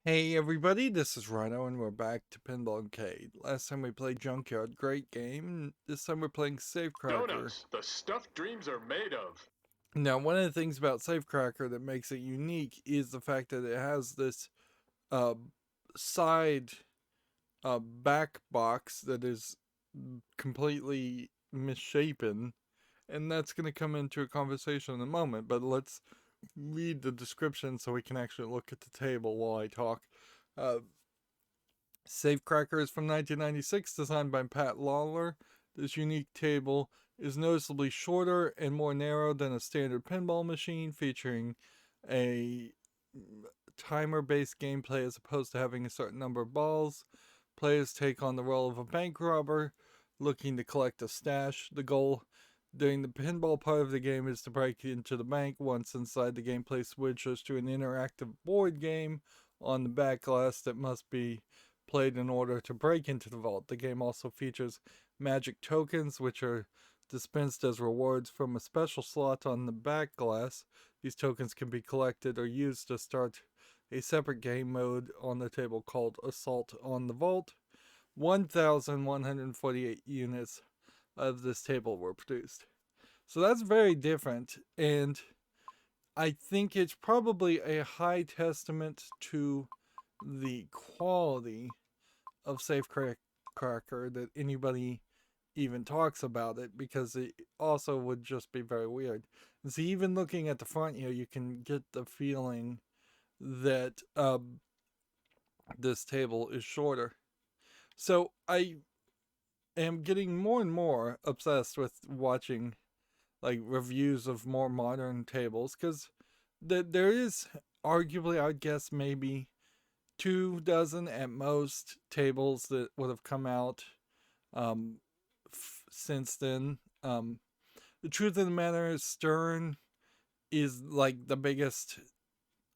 Hey everybody, this is Rydo and we're back to Pinball Arcade. Last time we played Junkyard, great game. This time we're playing Safecracker. Donuts, the stuff dreams are made of. Now, one of the things about Safecracker that makes it unique is the fact that it has this uh, side back box that is completely misshapen, and that's going to come into a conversation in a moment, but let's read the description so we can actually look at the table while I talk. Uh, Safecracker is from 1996, designed by Pat Lawler. This unique table is noticeably shorter and more narrow than a standard pinball machine, featuring a timer based gameplay as opposed to having a certain number of balls. Players take on the role of a bank robber looking to collect a stash. The goal during the pinball part of the game is to break into the bank. Once inside, the gameplay switches to an interactive board game on the back glass that must be played in order to break into the vault. The game also features magic tokens, which are dispensed as rewards from a special slot on the back glass. These tokens can be collected or used to start a separate game mode on the table called Assault on the Vault. 1,148 units of this table were produced. So that's very different, and I think it's probably a high testament to the quality of Safecracker that anybody even talks about it, because it also would just be very weird. And see, even looking at the front here, you can get the feeling that this table is shorter. So I am getting more and more obsessed with watching like reviews of more modern tables, because there is arguably, I'd guess, maybe 2 dozen at most tables that would have come out um, since then. The truth of the matter is, Stern is like the biggest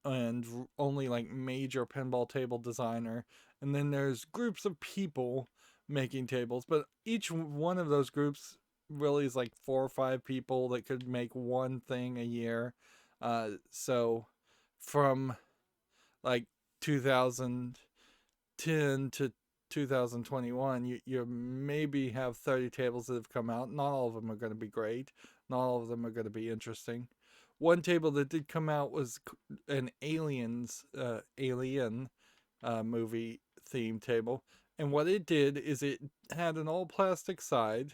and only like major pinball table designer, and then there's groups of people making tables, but each one of those groups really is like 4 or 5 people that could make one thing a year. So from like 2010 to 2021, you maybe have 30 tables that have come out. Not all of them are going to be great. Not all of them are going to be interesting. One table that did come out was an alien movie theme table, and what it did is it had an all plastic side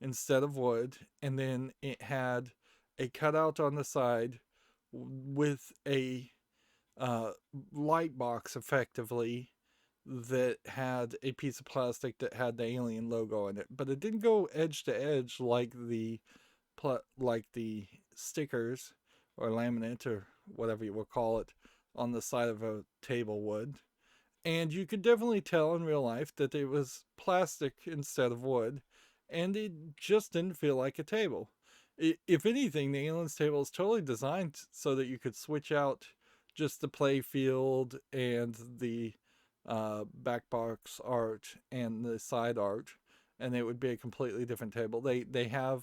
instead of wood, and then it had a cutout on the side with a uh, light box effectively that had a piece of plastic that had the alien logo in it, but it didn't go edge to edge like the stickers or laminate or whatever you will call it on the side of a table would. And you could definitely tell in real life that it was plastic instead of wood, and it just didn't feel like a table. If anything, the aliens table is totally designed so that you could switch out just the play field and the back box art and the side art, and it would be a completely different table. They have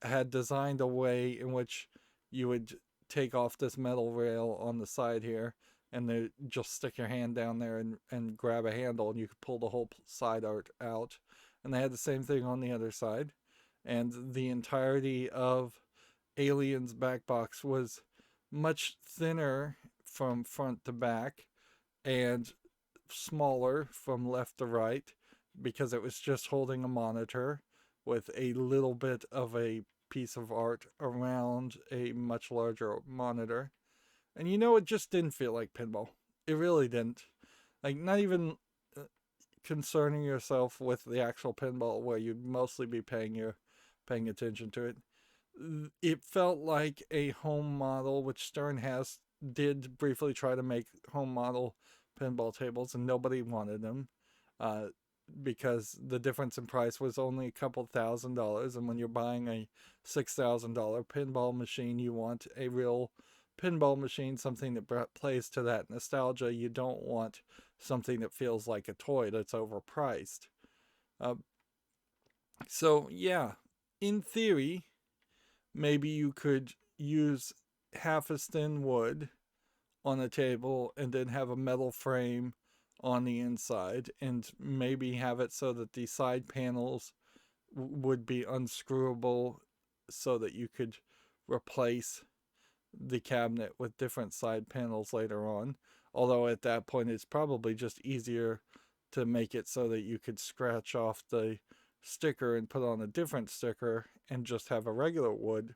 had designed a way in which you would take off this metal rail on the side here, and then just stick your hand down there and grab a handle, and you could pull the whole side art out. And they had the same thing on the other side, and the entirety of Alien's back box was much thinner from front to back and smaller from left to right, because it was just holding a monitor with a little bit of a piece of art around a much larger monitor. And it just didn't feel like pinball. It really didn't. Like, not even concerning yourself with the actual pinball where you'd mostly be paying attention to it. It felt like a home model, which Stern has did briefly try to make home model pinball tables, and nobody wanted them. Uh, because the difference in price was only a couple $1,000s, and when you're buying a $6,000 pinball machine, you want a real pinball machine, something that plays to that nostalgia. You don't want something that feels like a toy that's overpriced. Uh, so yeah, in theory, maybe you could use half as thin wood on a table and then have a metal frame on the inside, and maybe have it so that the side panels would be unscrewable so that you could replace the cabinet with different side panels later on. Although at that point, it's probably just easier to make it so that you could scratch off the sticker and put on a different sticker and just have a regular wood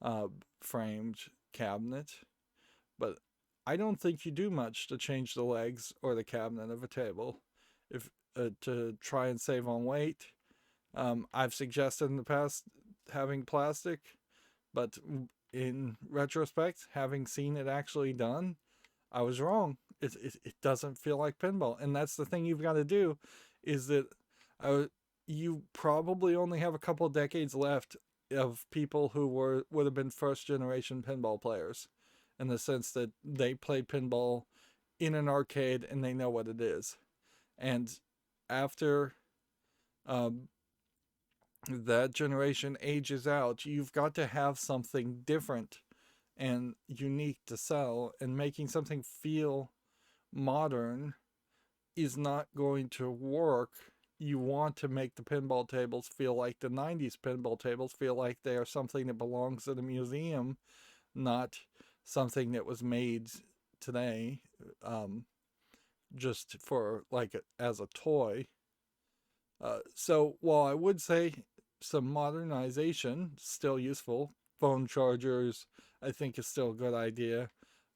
uh, framed cabinet. But I don't think you do much to change the legs or the cabinet of a table. If to try and save on weight, I've suggested in the past having plastic, but in retrospect, having seen it actually done, I was wrong. It doesn't feel like pinball, and that's the thing you've got to do, is that you probably only have a couple decades left of people who would have been first generation pinball players, in the sense that they played pinball in an arcade and they know what it is. And after um, that generation ages out, you've got to have something different and unique to sell, and making something feel modern is not going to work. You want to make the pinball tables feel like the 90s pinball tables, feel like they are something that belongs in a museum, not something that was made today just for like as a toy. So while I would say some modernization still useful, phone chargers I think is still a good idea.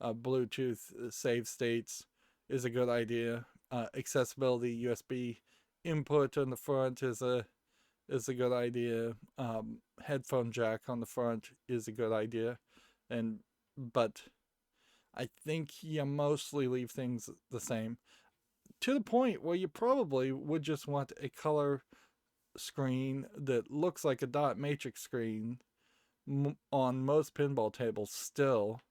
Bluetooth save states is a good idea. Accessibility USB input on the front is a good idea. Headphone jack on the front is a good idea, and but I think you mostly leave things the same, to the point where you probably would just want a color screen that looks like a dot matrix screen on most pinball tables still,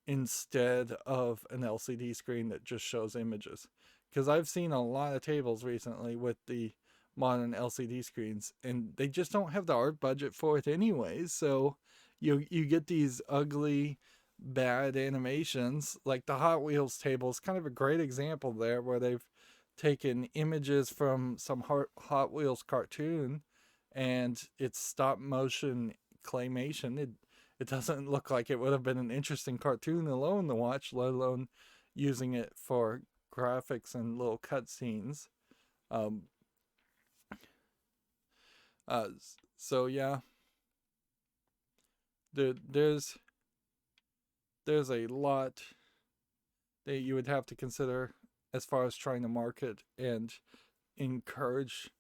instead of an LCD screen that just shows images. Because I've seen a lot of tables recently with the modern LCD screens, and they just don't have the art budget for it anyways. So you get these ugly, bad animations. Like the Hot Wheels table is kind of a great example there, where they've taken images from some Hot Wheels cartoon, and it's stop motion claymation. It doesn't look like it would have been an interesting cartoon alone to watch, let alone using it for graphics and little cutscenes. Um, uh, so yeah, there's a lot that you would have to consider as far as trying to market and encourage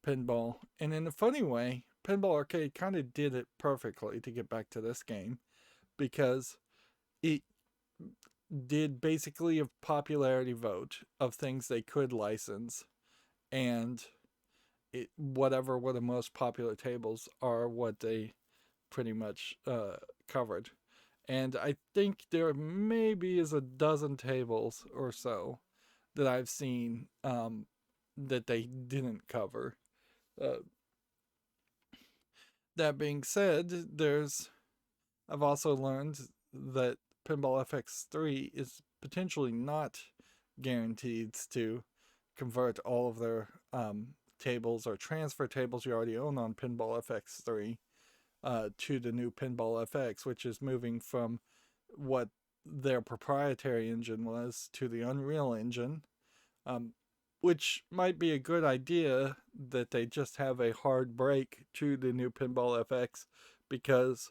pinball. And in a funny way, Pinball Arcade kind of did it perfectly, to get back to this game, because it did basically a popularity vote of things they could license, and whatever were the most popular tables are what they pretty much covered. And I think there maybe is a dozen tables or so that I've seen that they didn't cover. Uh, that being said, I've also learned that Pinball FX3 is potentially not guaranteed to convert all of their tables or transfer tables you already own on Pinball FX3 to the new Pinball FX, which is moving from what their proprietary engine was to the Unreal Engine, which might be a good idea, that they just have a hard break to the new Pinball FX, because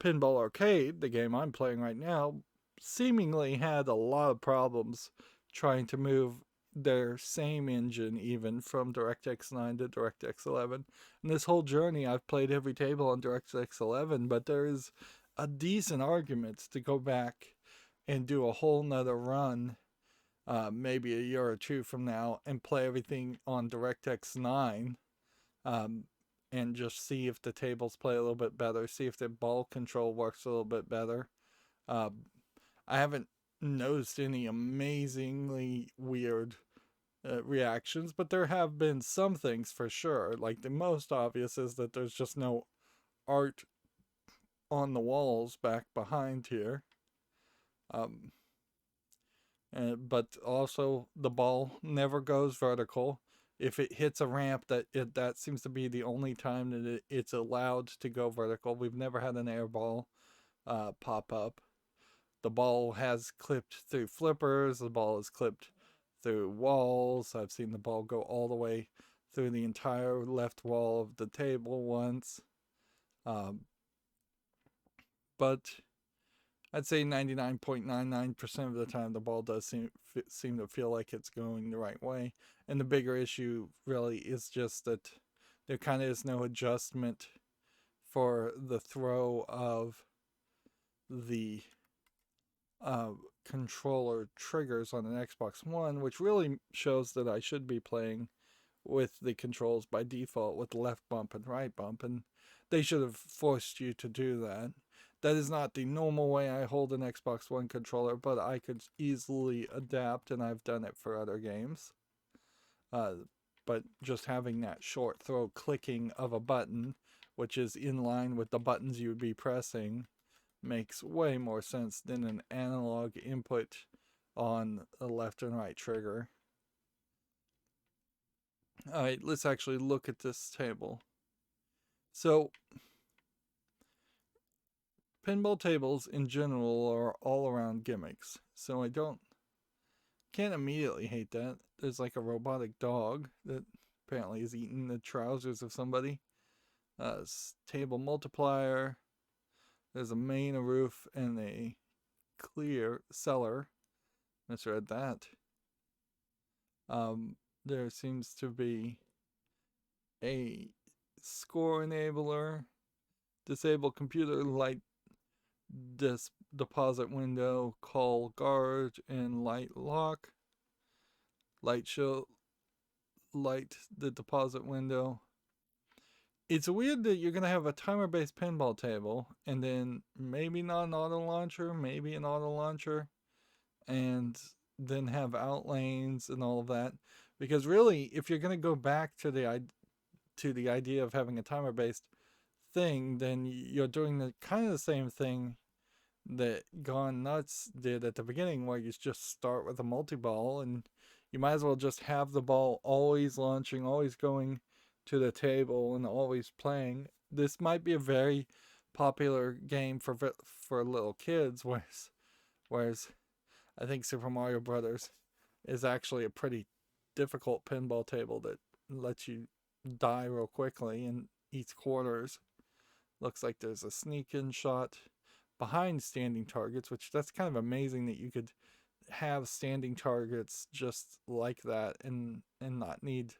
Pinball Arcade, the game I'm playing right now, seemingly had a lot of problems trying to move their same engine even from DirectX 9 to DirectX 11. And this whole journey, I've played every table on DirectX 11, but there is a decent argument to go back and do a whole nother run, maybe a year or two from now, and play everything on DirectX 9, and just see if the tables play a little bit better, see if the ball control works a little bit better. I haven't noticed any amazingly weird reactions, but there have been some things for sure. Like the most obvious is that there's just no art on the walls back behind here. Um, but also the ball never goes vertical. If it hits a ramp, that seems to be the only time that it's allowed to go vertical. We've never had an air ball pop up. The ball has clipped through flippers. The ball is clipped through walls. I've seen the ball go all the way through the entire left wall of the table once. Um, but I'd say 99.99% of the time the ball does seem to feel like it's going the right way. And the bigger issue really is just that there kind of is no adjustment for the throw of the controller triggers on an Xbox One, which really shows that I should be playing with the controls by default with left bump and right bump, and they should have forced you to do that. That is not the normal way I hold an Xbox One controller, but I could easily adapt, and I've done it for other games. But just having that short throw clicking of a button, which is in line with the buttons you would be pressing, makes way more sense than an analog input on the left and right trigger. Alright, let's actually look at this table. So, pinball tables in general are all around gimmicks, so I can't immediately hate that. There's like a robotic dog that apparently is eating the trousers of somebody. Table multiplier. There's a main, a roof, and a clear cellar. Misread that. There seems to be a score enabler, disable computer light deposit window, call guard, and light lock. Light the deposit window. It's weird that you're gonna have a timer-based pinball table, and then maybe not an auto launcher, maybe an auto launcher, and then have out lanes and all of that. Because really, if you're gonna go back to the idea of having a timer-based thing, then you're doing the kind of the same thing that Gone Nuts did at the beginning, where you just start with a multi-ball, and you might as well just have the ball always launching, always going to the table, and always playing. This might be a very popular game for little kids, whereas I think Super Mario Brothers is actually a pretty difficult pinball table that lets you die real quickly and eats quarters. Looks like there's a sneak-in shot behind standing targets, which that's kind of amazing that you could have standing targets just like that and not need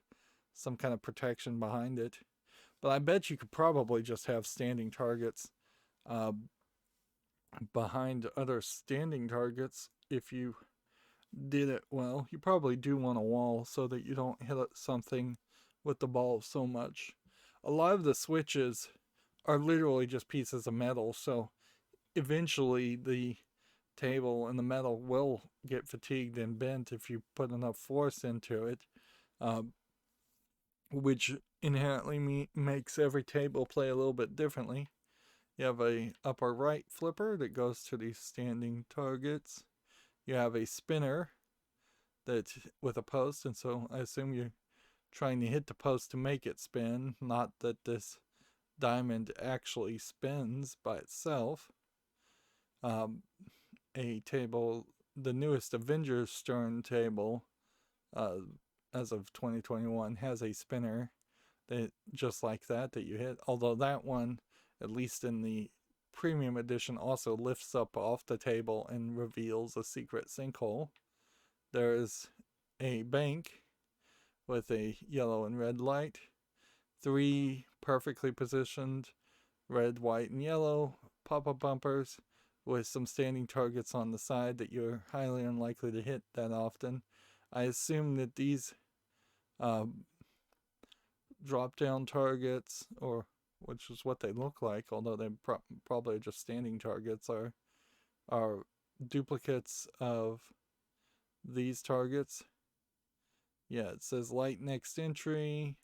some kind of protection behind it. But I bet you could probably just have standing targets behind other standing targets if you did it well. You probably do want a wall so that you don't hit something with the ball so much. A lot of the switches are literally just pieces of metal, so eventually the table and the metal will get fatigued and bent if you put enough force into it, which inherently makes every table play a little bit differently. You have a upper right flipper that goes to these standing targets. You have a spinner that with a post, and so I assume you're trying to hit the post to make it spin, not that this diamond actually spins by itself. A table, the newest Avengers Stern table, as of 2021, has a spinner that just like that you hit. Although that one, at least in the premium edition, also lifts up off the table and reveals a secret sinkhole. There is a bank with a yellow and red light, 3 perfectly positioned red, white, and yellow pop-up bumpers with some standing targets on the side that you're highly unlikely to hit that often. I assume that these drop-down targets, or which is what they look like, although they probably are just standing targets, are duplicates of these targets. Yeah, it says light next entry,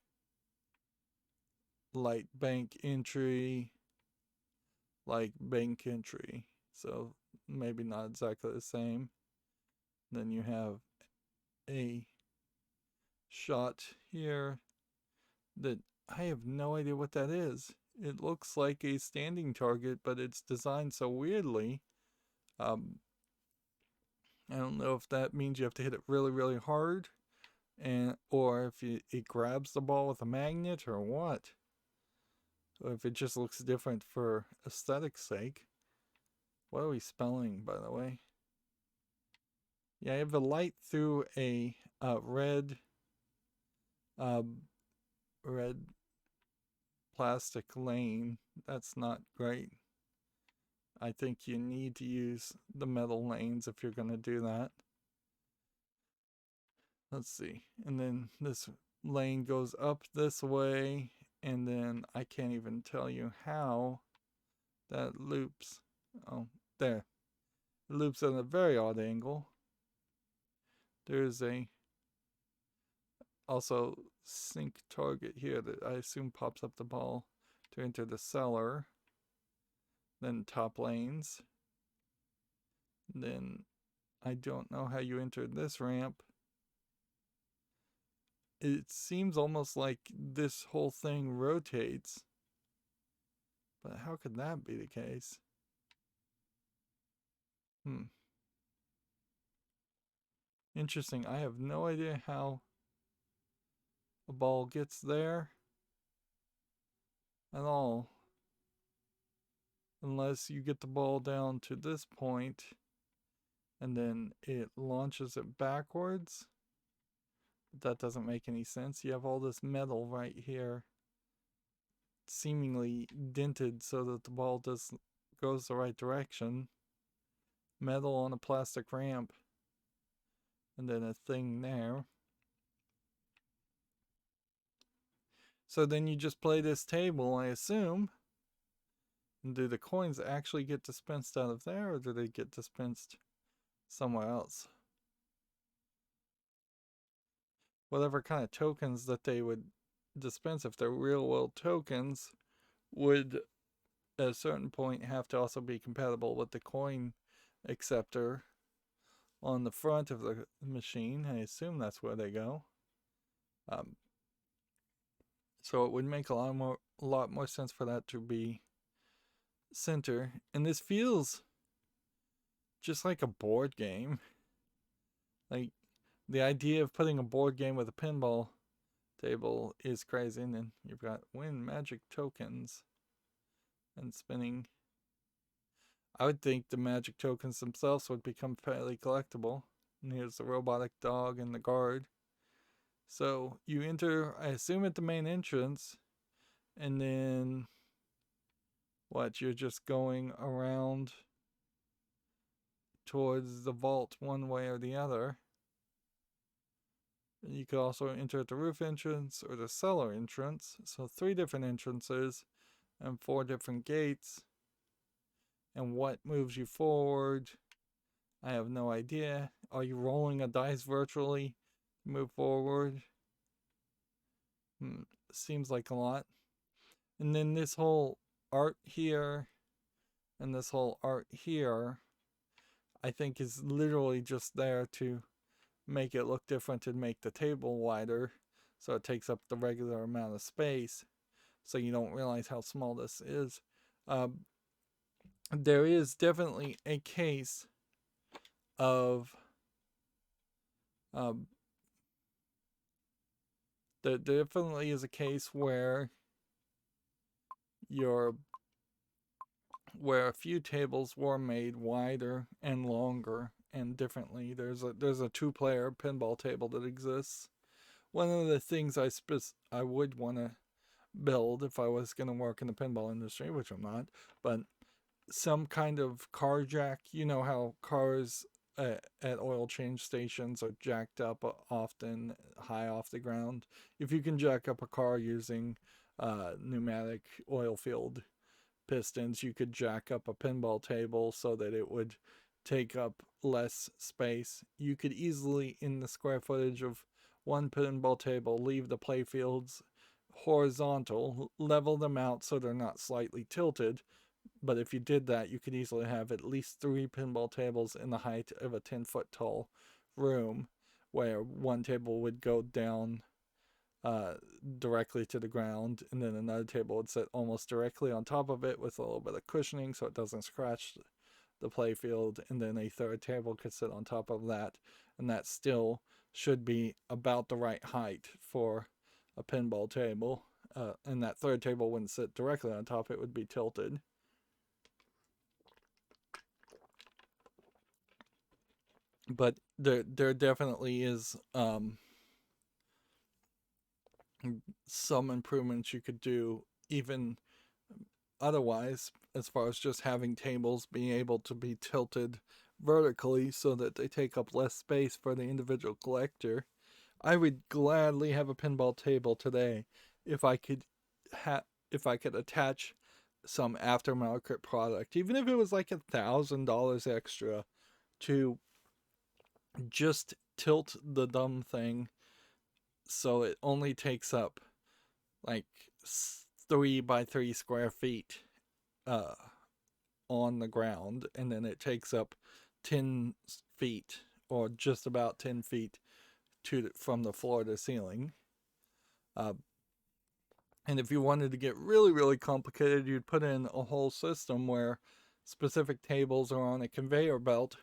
light bank entry, light bank entry. So maybe not exactly the same. Then you have a shot here that I have no idea what that is. It looks like a standing target, but it's designed so weirdly. I don't know if that means you have to hit it really, really hard, or if it grabs the ball with a magnet or what. Or if it just looks different for aesthetic's sake. What are we spelling, by the way? Yeah, I have a light through a red plastic lane. That's not great. I think you need to use the metal lanes if you're going to do that. Let's see. And then this lane goes up this way, and then I can't even tell you how that loops. Oh, there. It loops at a very odd angle. There's a also sync target here that I assume pops up the ball to enter the cellar. Then top lanes. Then I don't know how you entered this ramp. It seems almost like this whole thing rotates. But how could that be the case? Interesting. I have no idea how a ball gets there at all. Unless you get the ball down to this point and then it launches it backwards. That doesn't make any sense. You have all this metal right here seemingly dented so that the ball goes the right direction. Metal on a plastic ramp. And then a thing there. So then you just play this table, I assume. And do the coins actually get dispensed out of there, or do they get dispensed somewhere else? Whatever kind of tokens that they would dispense, if they're real world tokens, would at a certain point have to also be compatible with the coin acceptor on the front of the machine. I assume that's where they go. So it would make a lot more sense for that to be center. And this feels just like a board game. Like the idea of putting a board game with a pinball table is crazy. And then you've got win magic tokens and spinning. I would think the magic tokens themselves would become fairly collectible. And here's the robotic dog and the guard. So you enter, I assume, at the main entrance, and then what? You're just going around towards the vault one way or the other. You could also enter at the roof entrance or the cellar entrance. So 3 different entrances and 4 different gates. And what moves you forward? I have no idea. Are you rolling a dice virtually to move forward? Seems like a lot. And then this whole art here and this whole art here, I think is literally just there to make it look different and make the table wider, so it takes up the regular amount of space, so you don't realize how small this is. There is definitely a case of there definitely is a case where a few tables were made wider and longer and differently. There's a 2-player pinball table that exists. One of the things I would want to build if I was going to work in the pinball industry, which I'm not, but some kind of car jack. You know how cars at oil change stations are jacked up often high off the ground. If you can jack up a car using pneumatic oil filled pistons, you could jack up a pinball table so that it would take up less space. You could easily, in the square footage of one pinball table, leave the playfields horizontal, level them out so they're not slightly tilted. But if you did that, you could easily have at least 3 pinball tables in the height of a 10-foot tall room, where one table would go down directly to the ground, and then another table would sit almost directly on top of it with a little bit of cushioning so it doesn't scratch the playfield, and then a third table could sit on top of that, and that still should be about the right height for a pinball table. And that third table wouldn't sit directly on top, it would be tilted. But there definitely is some improvements you could do even otherwise, as far as just having tables being able to be tilted vertically so that they take up less space for the individual collector. I would gladly have a pinball table today if I could attach some aftermarket product, even if it was like $1,000 extra, to just tilt the dumb thing so it only takes up like 3 by 3 square feet on the ground, and then it takes up 10 feet or just about 10 feet from the floor to ceiling. And if you wanted to get really, really complicated, you'd put in a whole system where specific tables are on a conveyor belt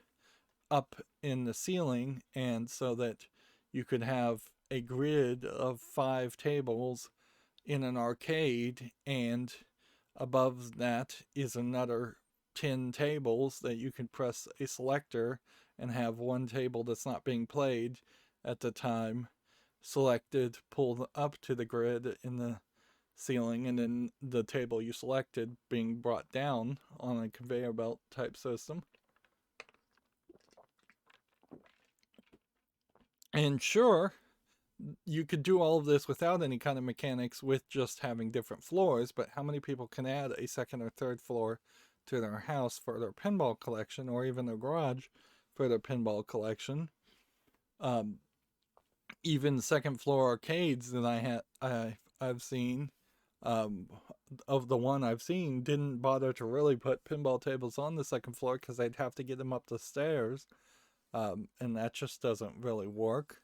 up in the ceiling, and so that you could have a grid of 5 tables in an arcade, and above that is another 10 tables that you can press a selector and have one table that's not being played at the time selected, pulled up to the grid in the ceiling, and then the table you selected being brought down on a conveyor belt type system. And sure, you could do all of this without any kind of mechanics, with just having different floors, but how many people can add a second or third floor to their house for their pinball collection, or even their garage for their pinball collection? Even second floor arcades that I've seen, of the one I've seen, didn't bother to really put pinball tables on the second floor because they'd have to get them up the stairs, and that just doesn't really work.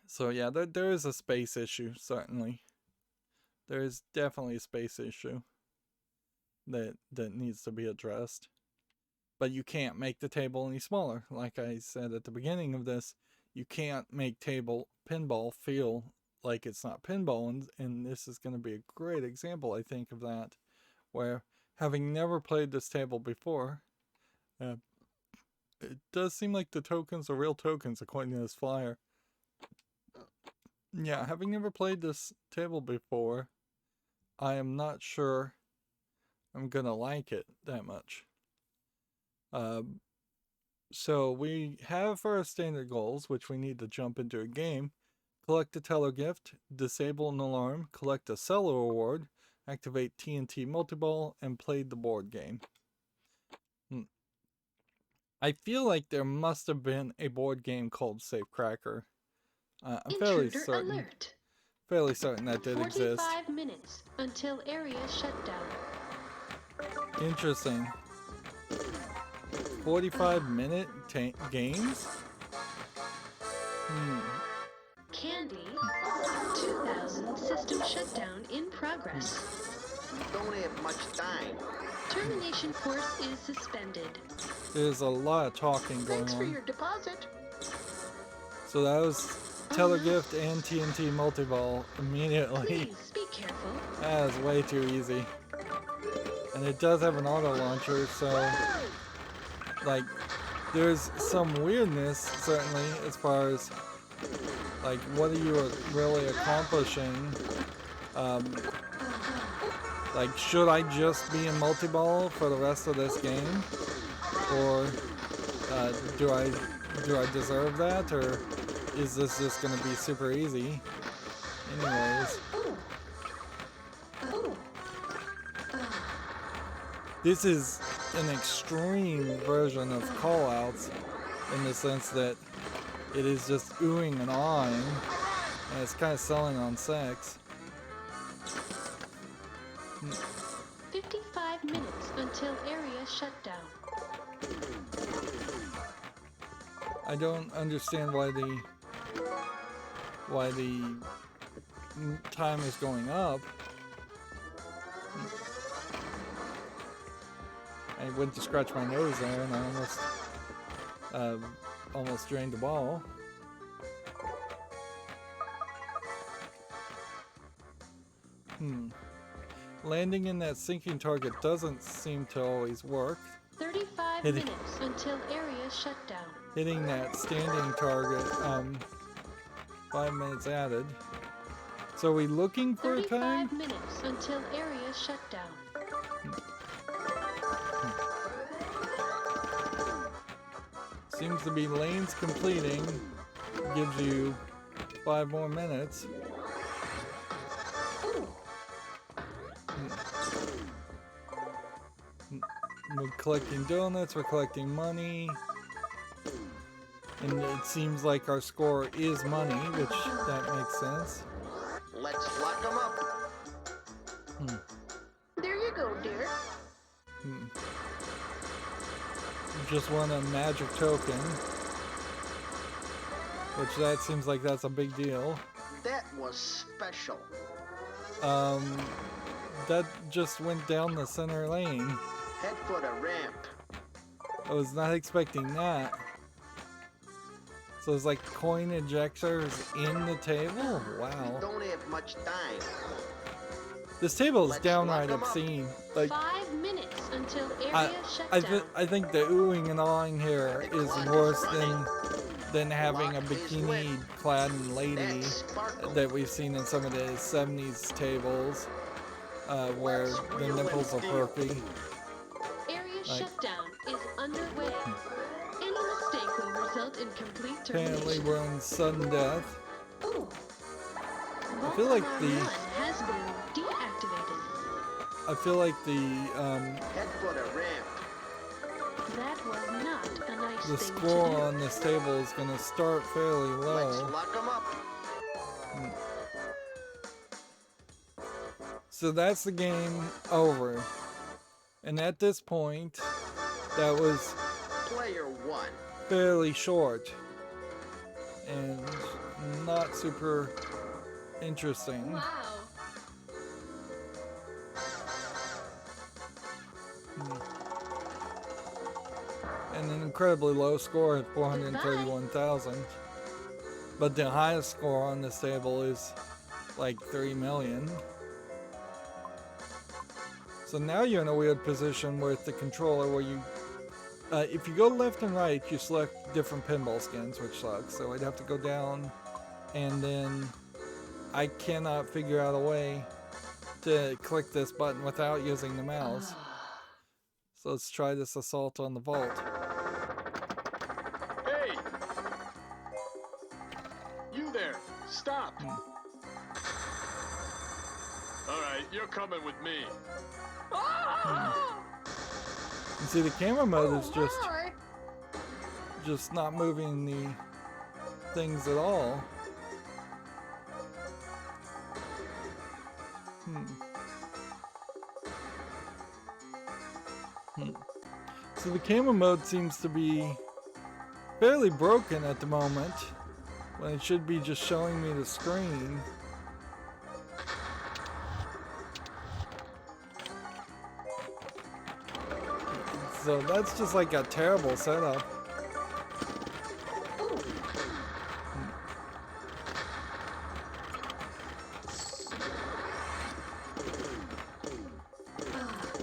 So yeah, there is a space issue, certainly. There is definitely a space issue that needs to be addressed. But you can't make the table any smaller. Like I said at the beginning of this, you can't make pinball feel like it's not pinball, and this is going to be a great example, I think, of that, where, having never played this table before, it does seem like the tokens are real tokens according to this flyer. Yeah, having never played this table before, I am not sure I'm gonna like it that much. So we have our standard goals, which we need to jump into a game. Collect a teller gift, disable an alarm, collect a seller award, activate TNT multiball, and play the board game. I feel like there must have been a board game called Safecracker. I'm fairly certain that did exist. 45 minutes until area shutdown. Interesting. 45-minute games? Candy, 2000 system shutdown in progress. Don't have much time. Termination course is suspended. There's a lot of talking going on. Thanks for your deposit. So that was teller gift and TNT multiball immediately. Please be careful. That is way too easy. And it does have an auto launcher, so like there's some weirdness certainly as far as like what are you really accomplishing. Like, should I just be in multiball for the rest of this game, or do I deserve that, or is this just gonna be super easy? Anyways, this is an extreme version of callouts in the sense that it is just oohing and awing, and it's kind of selling on sex. 55 minutes until area shutdown. I don't understand why the time is going up. I went to scratch my nose there and I almost drained the ball. Landing in that sinking target doesn't seem to always work. 35 minutes until area shut down. Hitting that standing target, 5 minutes added. So are we looking for a time? 35 minutes until area shut down. Seems to be lanes completing. Gives you 5 more minutes. We're collecting donuts, we're collecting money. And it seems like our score is money, which that makes sense. Let's lock them up. There you go, dear. Just won a magic token. Which that seems like that's a big deal. That was special. That just went down the center lane. Head for the ramp. I was not expecting that. So it's like coin ejectors in the table? Wow. Don't have much time. This table is Let's downright lock 'em up. obscene. Like, 5 minutes until area shut down. I think the oohing and awing here is worse than having a bikini-clad lady That's sparkle. that we've seen in some of the 70s tables, where the nipples are perky. Area shutdown is underway. Any mistake will result in complete Apparently termination. we're in sudden death. Ooh. I feel like Bonsai the Run has been deactivated. Head for the ramp. That was not a nice The thing score to do. on this table is going to start fairly Let's low. lock them up. So that's the game over. And at this point, that was Player 1. fairly short and not super interesting. Wow. And an incredibly low score at 431,000. But the highest score on this table is like 3 million. So now you're in a weird position with the controller where you, if you go left and right, you select different pinball skins, which sucks. So I'd have to go down, and then I cannot figure out a way to click this button without using the mouse. So let's try this assault on the vault. Hey! You there! Stop! Alright, you're coming with me. You see, the camera mode is just not moving the things at all. So the camera mode seems to be fairly broken at the moment, when it should be just showing me the screen. So that's just like a terrible setup.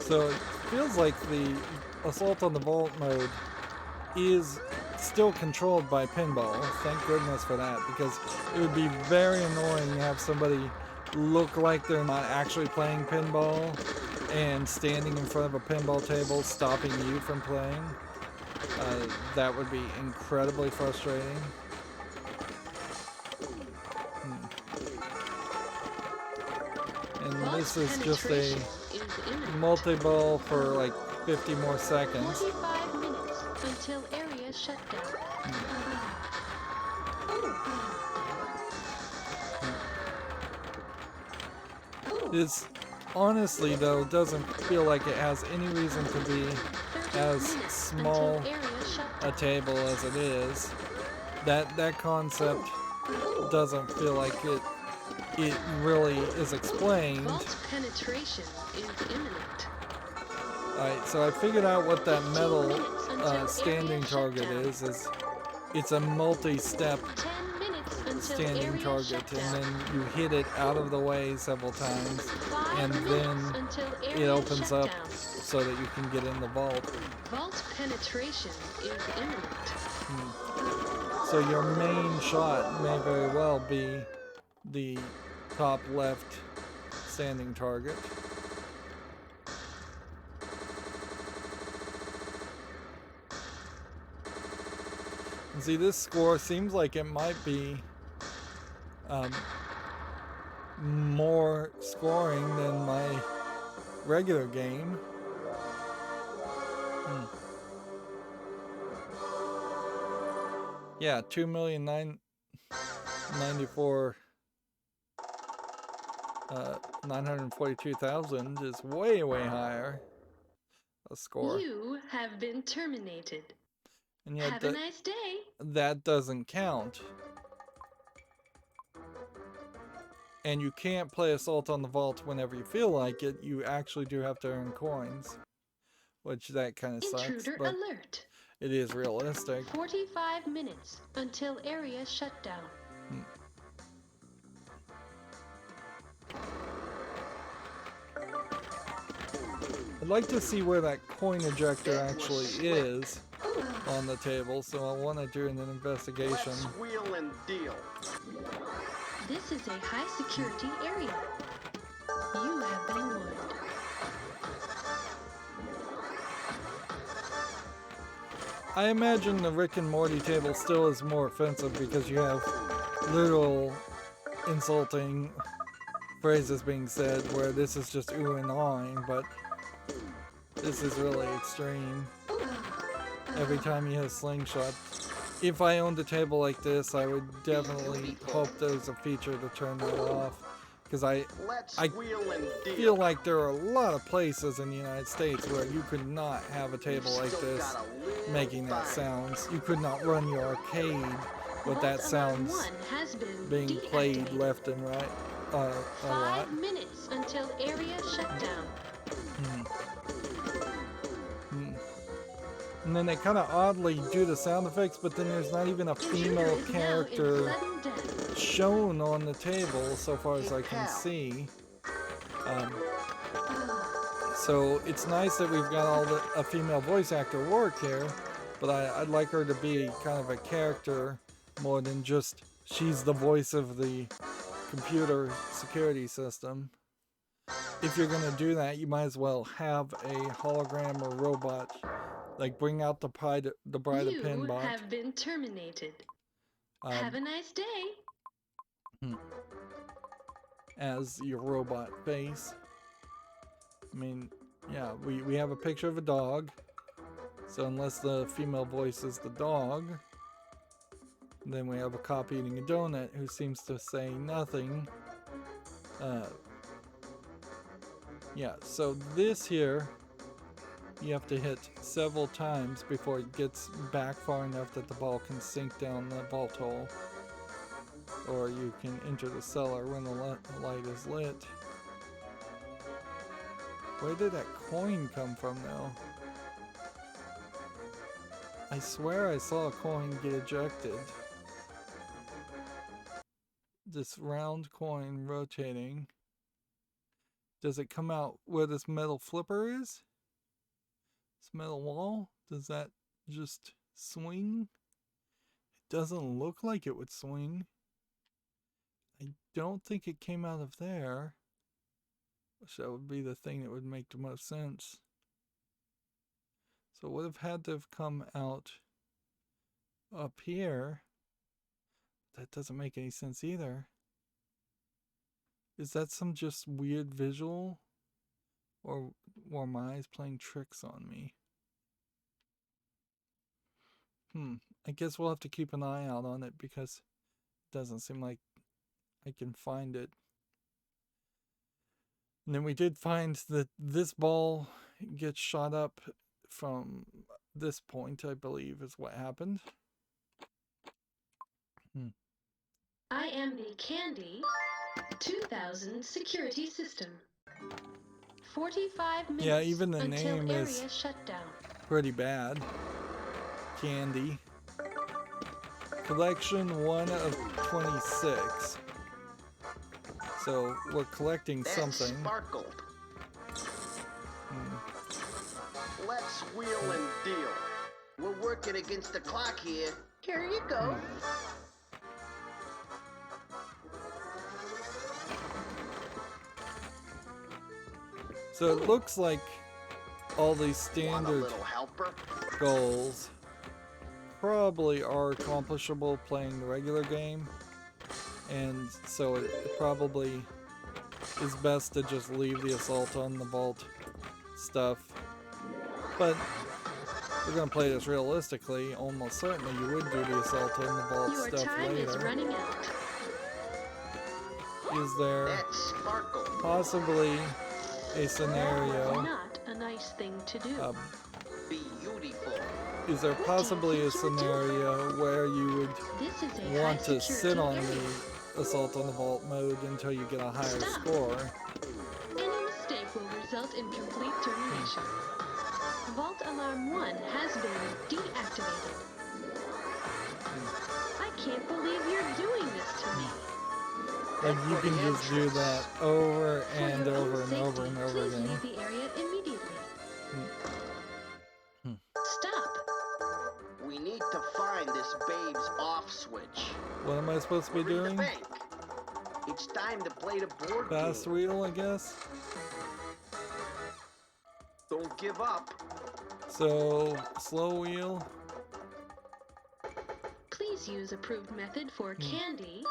So it feels like the assault on the vault mode is still controlled by pinball. Thank goodness for that, because it would be very annoying to have somebody look like they're not actually playing pinball and standing in front of a pinball table stopping you from playing. That would be incredibly frustrating. And this is just a Penetration is imminent. multi-ball for like 50 more seconds. 45 minutes until area shutdown. This honestly though doesn't feel like it has any reason to be 30 as minutes small until area a shutdown. table as it is. that concept doesn't feel like it really is explained. Vault penetration is imminent. Alright, so I figured out what that 15 metal minutes until standing area target shutdown. is it's a multi-step 10 minutes until standing area target, shutdown. and then you hit it out of the way several times, 5 and minutes then until it area opens up shutdown. so that you can get in the vault. Vault penetration is imminent. So your main shot may very well be the top left standing target. And see, this score seems like it might be more scoring than my regular game. Yeah, 2,942,000 is way higher a score. You have been terminated. And yet Have a nice day. that doesn't count. And you can't play Assault on the Vault whenever you feel like it. You actually do have to earn coins, which that kind of sucks, Intruder but alert. it is realistic. 45 minutes until area shutdown. I'd like to see where that coin ejector actually is on the table, so I want to do an investigation. Let's wheel and deal. This is a high security area. You have been warned. I imagine the Rick and Morty table still is more offensive because you have literal insulting phrases being said, where this is just ooh and awing, but this is really extreme. Every time you hit a slingshot. If I owned a table like this, I would definitely hope there's a feature to turn that off, because I Wheel and deal. feel like there are a lot of places in the United States where you could not have a table like this making that sounds. You could not run your arcade with that Vault alarm sounds 1 has been being played deactivated. left and right a lot. 5 minutes until area shutdown. And then they kind of oddly do the sound effects, but then there's not even a female Intruder is now in character sudden death. shown on the table so far as I can see. So it's nice that we've got a female voice actor work here, but I'd like her to be kind of a character more than just she's the voice of the computer security system. If you're gonna do that, you might as well have a hologram or robot, like bring out the Bride of You Pinball have been terminated. Have a nice day. as your robot face. I mean, yeah, we have a picture of a dog, so unless the female voice is the dog, then we have a cop eating a donut who seems to say nothing. Yeah, so this here, you have to hit several times before it gets back far enough that the ball can sink down the vault hole. Or you can enter the cellar when the light is lit. Where did that coin come from though? I swear I saw a coin get ejected. This round coin rotating. Does it come out where this metal flipper is? This metal wall? Does that just swing? It doesn't look like it would swing. I don't think it came out of there. Which that would be the thing that would make the most sense. So it would have had to have come out up here. That doesn't make any sense either. Is that some just weird visual? Or were my eyes playing tricks on me? I guess we'll have to keep an eye out on it because it doesn't seem like I can find it. And then we did find that this ball gets shot up from this point, I believe, is what happened. AMD Candy 2000 security system. 45 minutes Yeah, even the until name area is shutdown. pretty bad. Candy. Collection 1 of 26. So we're collecting That something. sparkled. Let's wheel and deal. We're working against the clock here. Here you go. So it looks like all these Want a standard little helper? goals probably are accomplishable playing the regular game, and so it probably is best to just leave the assault on the vault stuff. But if we're gonna play this realistically, almost certainly you would do the assault on the vault Your stuff time is later. running out. Is there That sparkled. possibly a scenario? Not a nice thing to do. Beautiful. Is there possibly a scenario where you would This is a want to sit high-security on area. the assault on the vault mode until you get a higher Stop. score? Any mistake will result in complete termination. Vault Alarm 1 has been deactivated. I can't believe you're doing this to me. Like you can just do that over For and your own over and safety, over and over please again. leave the area immediately. Stop. We need to find this babe's off switch. What am I supposed to be We're in the doing? bank. It's time to play the board Fast game. wheel, I guess. Don't give up. So slow wheel. Please use approved method for Candy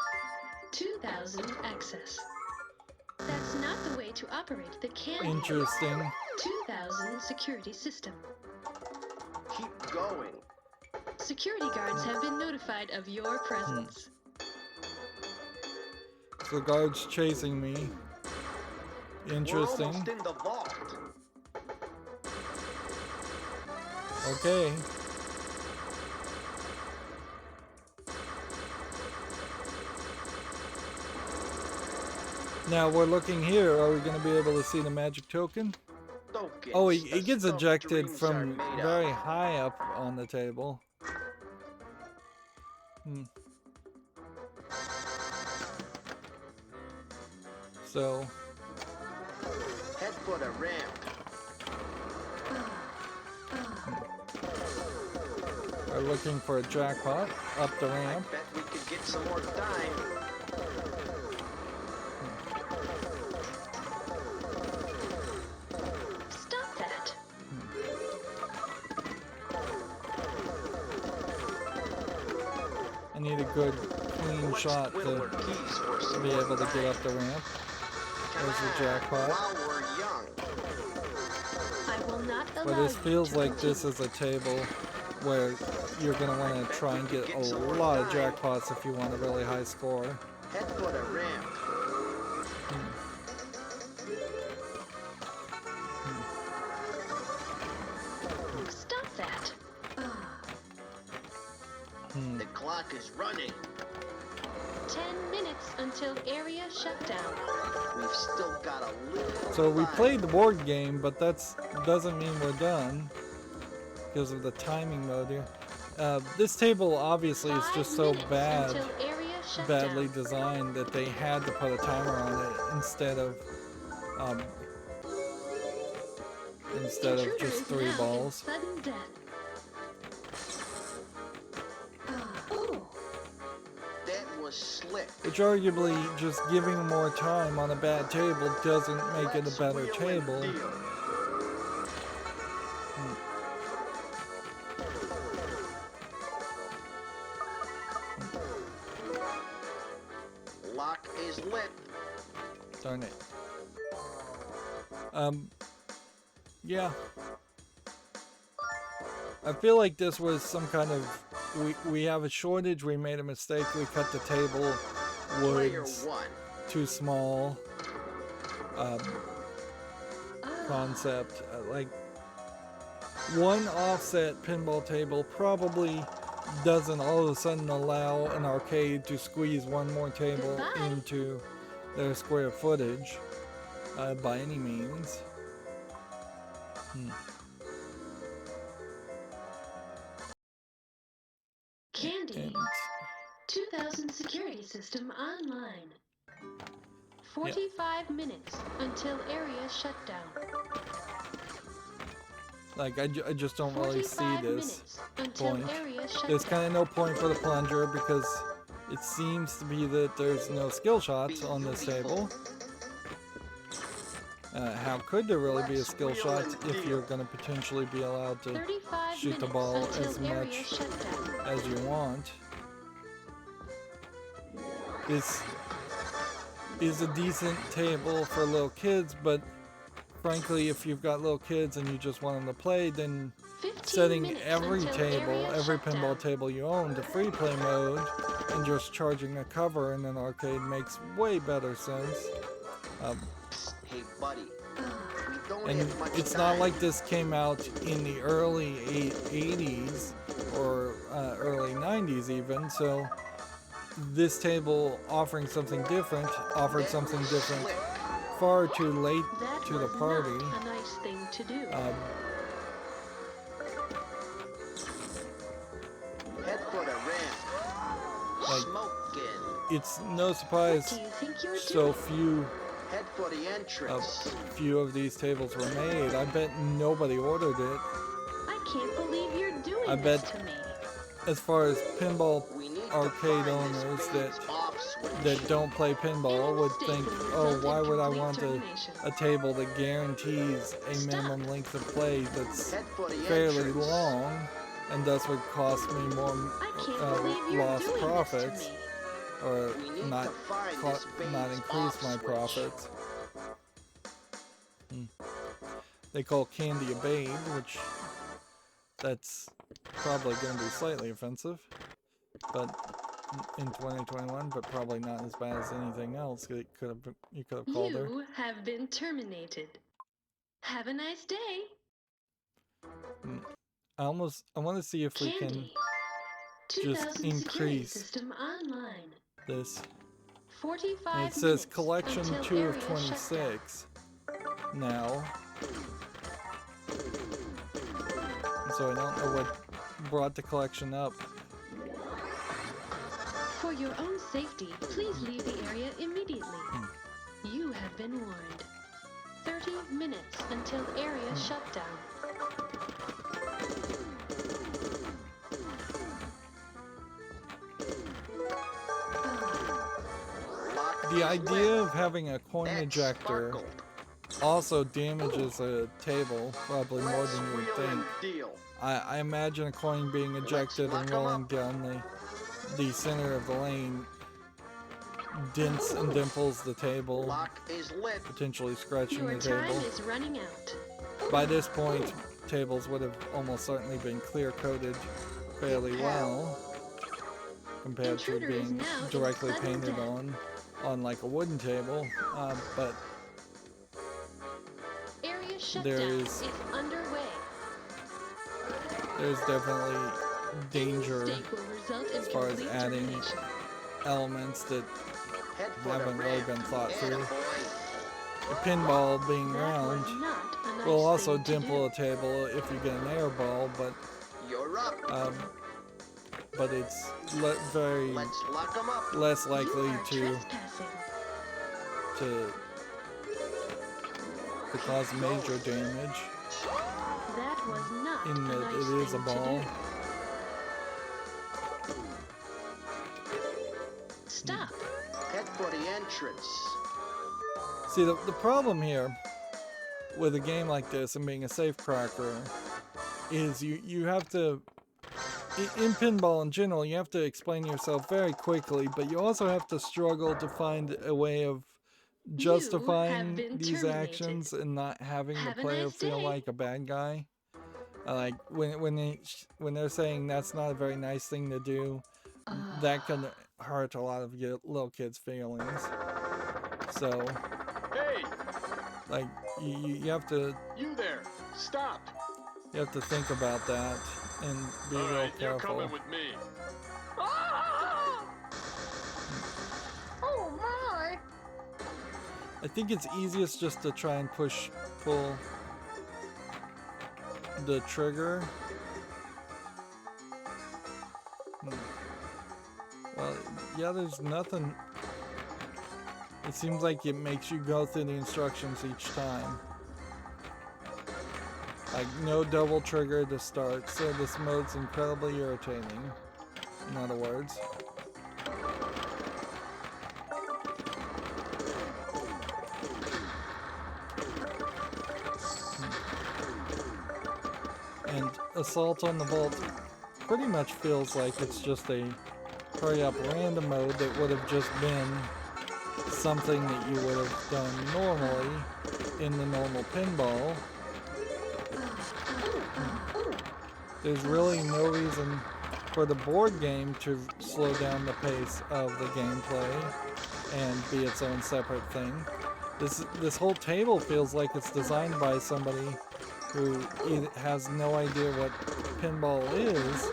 2000 access. That's not the way to operate the Candy Interesting. 2000 security system. Keep going. Security guards have been notified of your presence. So guards chasing me. We're Interesting. almost in the vault. Okay. Now we're looking here. Are we going to be able to see the magic token? Tokens, Oh, the he gets stuff ejected dreams from are made very of. high up on the table. So, Head for the ramp. we're looking for a jackpot up the ramp. Bet we could get some more time. Stop that. I need a good, clean Let's shot twiddle our to keys for some be more able to get time. up the ramp. Come There's the on, jackpot. while we're young. I will not allow But this you feels to like this continue. is a table where you're going to want to try and get a lot of jackpots if you want a really high score. Head for the ramp. Stop that. The clock is running. 10 minutes until area shutdown. We've still got a little So we time. played the board game, but that doesn't mean we're done because of the timing mode here. This table obviously is 5 just so minutes bad, until area shutdown. badly designed that they had to put a timer on it instead of Intruder just is 3 now in balls. sudden death. Oh, That was slick. Which arguably just giving more time on a bad table doesn't make it a Let's better wheel and table. deal. Lock is lit. Darn it. Yeah. I feel like this was some kind of, we have a shortage, we made a mistake, we cut the table, Player woods, 1. too small, concept, like one offset pinball table probably doesn't all of a sudden allow an arcade to squeeze one more table Goodbye. into their square footage by any means. Candy. And 2000 security system online. 45 minutes until area shutdown. like, I just don't really see 45 this minutes until point. area shutdown. There's kind of no point for the plunger because it seems to be that there's no skill shots on this table. How could there really be a skill shot if you're going to potentially be allowed to 35 shoot the minutes ball until as area much shutdown. as you want? This is a decent table for little kids, but frankly, if you've got little kids and you just want them to play, then 15 setting minutes every until table, area every shutdown. pinball table you own to free play mode and just charging a cover in an arcade makes way better sense. Hey, buddy. We don't And have much it's time. not like this came out in the early 80s or early 90s even, so this table offering something different offered something different far too late That to the was party. not a nice thing to do. Head for the ramp. Like, Smoking. It's no What surprise do you think you're so doing? Head for the entrance. few of these tables were made. I bet nobody ordered it. I can't believe you're doing I this bet to me. as far as pinball We need to arcade find this owners phase off switch. that don't play pinball would think, oh, why would I want a table that guarantees a minimum length of play that's Head for the fairly entrance. long and thus would cost me more I can't believe you're lost doing profits this to me. or We need not to find co- this not phase increase off my switch. profits. They call candy a babe, which that's probably going to be slightly offensive, but in 2021, but probably not as bad as anything else you could have called her. You have been terminated. Have a nice day. I want to see if we can Candy. just 2000 security increase system online. this. 45 And it says minutes collection until 2 of area shutdown. 26 now. So I don't know what brought the collection up. For your own safety, please leave the area immediately. You have been warned. 30 minutes until area shutdown. Lock The is idea lit. of having a coin That ejector sparkled. also damages a table probably more Let's than you would wheel think. and deal. I imagine a coin being ejected lock and 'em rolling up. down the center of the lane dents and dimples the table, Lock is lit. potentially scratching Your the time table. is running out. By this point, tables would have almost certainly been clear coated fairly well compared to Intruder is being now in directly sudden painted death. on like a wooden table. But Area shutdown There is is- underway. there's definitely danger Mistake will result in as far as complete adding termination. elements that Head for the haven't really ramp. been thought through. Attaboy. The pinball being That round was not a nice will also thing to dimple a do. table if you get an air ball, but You're up. it's very Let's lock 'em up. less You likely are to trespassing. cause major damage That was not in a that nice it is a thing to ball. do. Stop. Head for the entrance. See, the problem here with a game like this and being a safecracker is you have to, in pinball in general, you have to explain yourself very quickly, but you also have to struggle to find a way of justifying been these terminated. actions and not having Have the a player nice feel day. like a bad guy. Like when they're saying that's not a very nice thing to do, that can hurt a lot of little kids' feelings. So, Hey, like, you have to you there. Stop. think about that. and be All real right, you're careful. coming with me. Oh my! I think it's easiest just to try and pull the trigger. Well, yeah, there's nothing. It seems like it makes you go through the instructions each time. Like, no double trigger to start, so this mode's incredibly irritating, in other words. And Assault on the Vault pretty much feels like it's just a hurry up random mode that would have just been something that you would have done normally in the normal pinball. There's really no reason for the board game to slow down the pace of the gameplay and be its own separate thing. This whole table feels like it's designed by somebody who has no idea what pinball is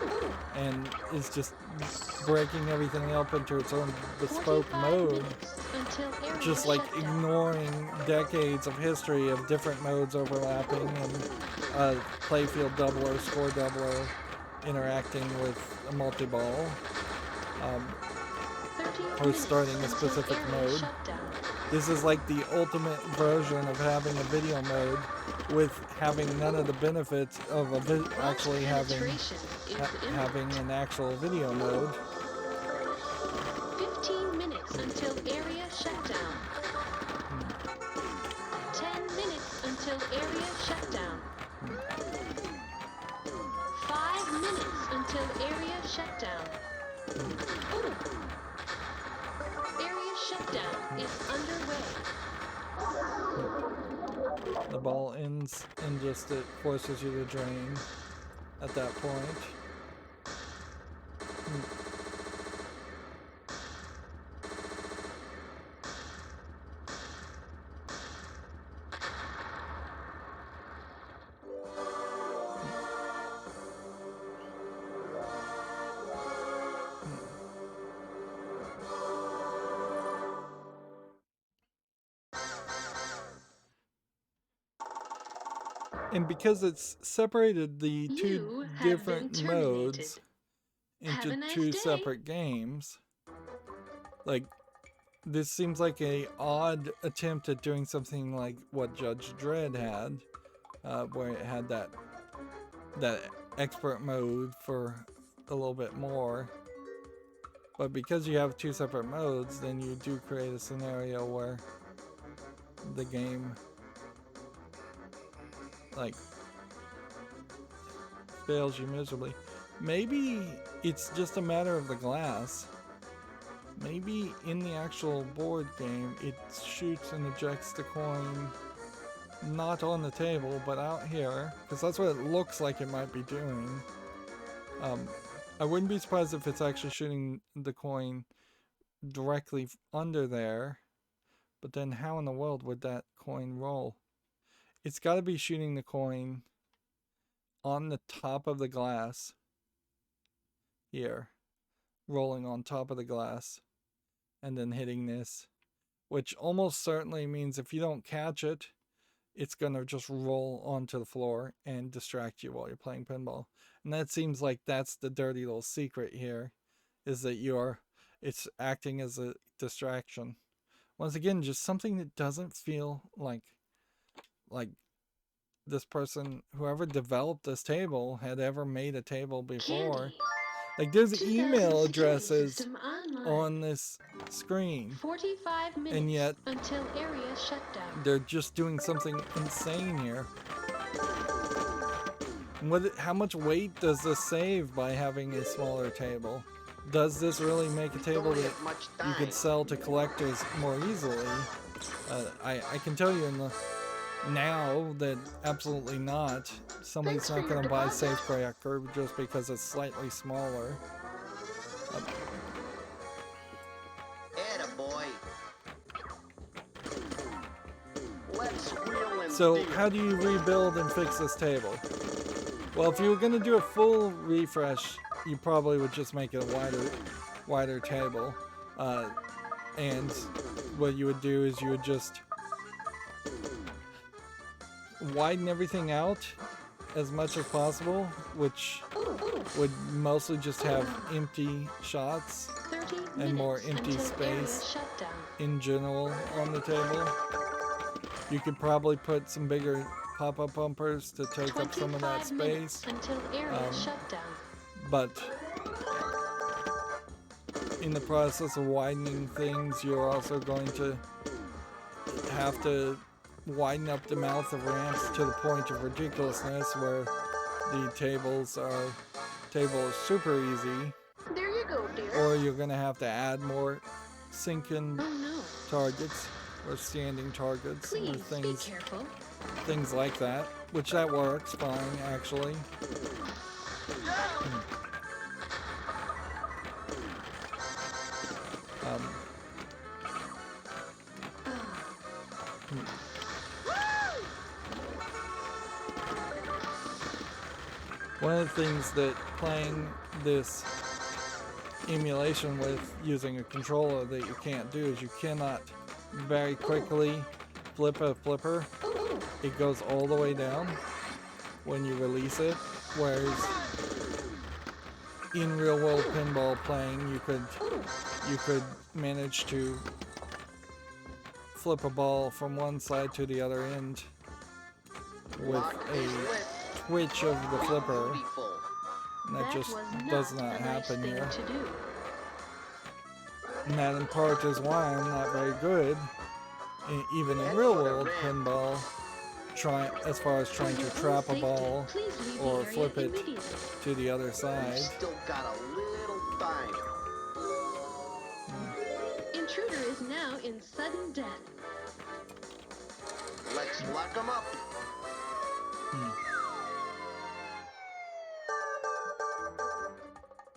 and is just breaking everything up into its own bespoke mode, just like ignoring decades of history of different modes overlapping and playfield doubler, score doubler interacting with a multi-ball, or starting a specific mode. This is like the ultimate version of having a video mode with having none of the benefits of actually having an actual video mode. 15 minutes until area shutdown. 10 minutes until area shutdown. 5 minutes until area shutdown. Area shutdown is underway. The ball ends and just it forces you to drain at that point. And because it's separated the two different modes into two separate games, like, this seems like a odd attempt at doing something like what Judge Dredd had, where it had that expert mode for a little bit more. But because you have two separate modes, then you do create a scenario where the game like fails you miserably. Maybe it's just a matter of the glass. Maybe in the actual board game it shoots and ejects the coin not on the table but out here, because that's what it looks like it might be doing. I wouldn't be surprised if it's actually shooting the coin directly under there, but then how in the world would that coin roll? It's got to be shooting the coin on the top of the glass here, rolling on top of the glass, and then hitting this, which almost certainly means if you don't catch it, it's going to just roll onto the floor and distract you while you're playing pinball. And that seems like that's the dirty little secret here, is that it's acting as a distraction. Once again, just something that doesn't feel like this person, whoever developed this table, had ever made a table before. Candy. Like, there's 2000 email security addresses system online. on this screen, 45 minutes and yet until area shutdown. they're just doing something insane here. How much weight does this save by having a smaller table? Does this really make a table that you could sell to collectors more easily? I can tell you now that absolutely not. Somebody's not going to buy Safecracker just because it's slightly smaller. Attaboy. Let's wheel and So deal. how do you rebuild and fix this table? Well, if you were going to do a full refresh, you probably would just make it a wider table. And what you would do is you would just widen everything out as much as possible, which would mostly just have empty shots and more empty space in general on the table. You could probably put some bigger pop-up bumpers to take up some of that space. Until area shutdown. But in the process of widening things, you're also going to have to widen up the mouth of ramps to the point of ridiculousness where the table is super easy. There you go, dear. Or you're going to have to add more sinking targets or standing targets or Please be things, careful. things like that, which that works fine actually. One of the things that playing this emulation with using a controller that you can't do is you cannot very quickly flip a flipper. It goes all the way down when you release it, whereas in real world pinball playing you could manage to flip a ball from one side to the other end with a twitch of the flipper. And that just does not happen here. And that in part is why I'm not very good, even in real world pinball, as far as trying to trap a ball or flip it to the other side. Still got a little time. Intruder is now in sudden death. Let's lock him up.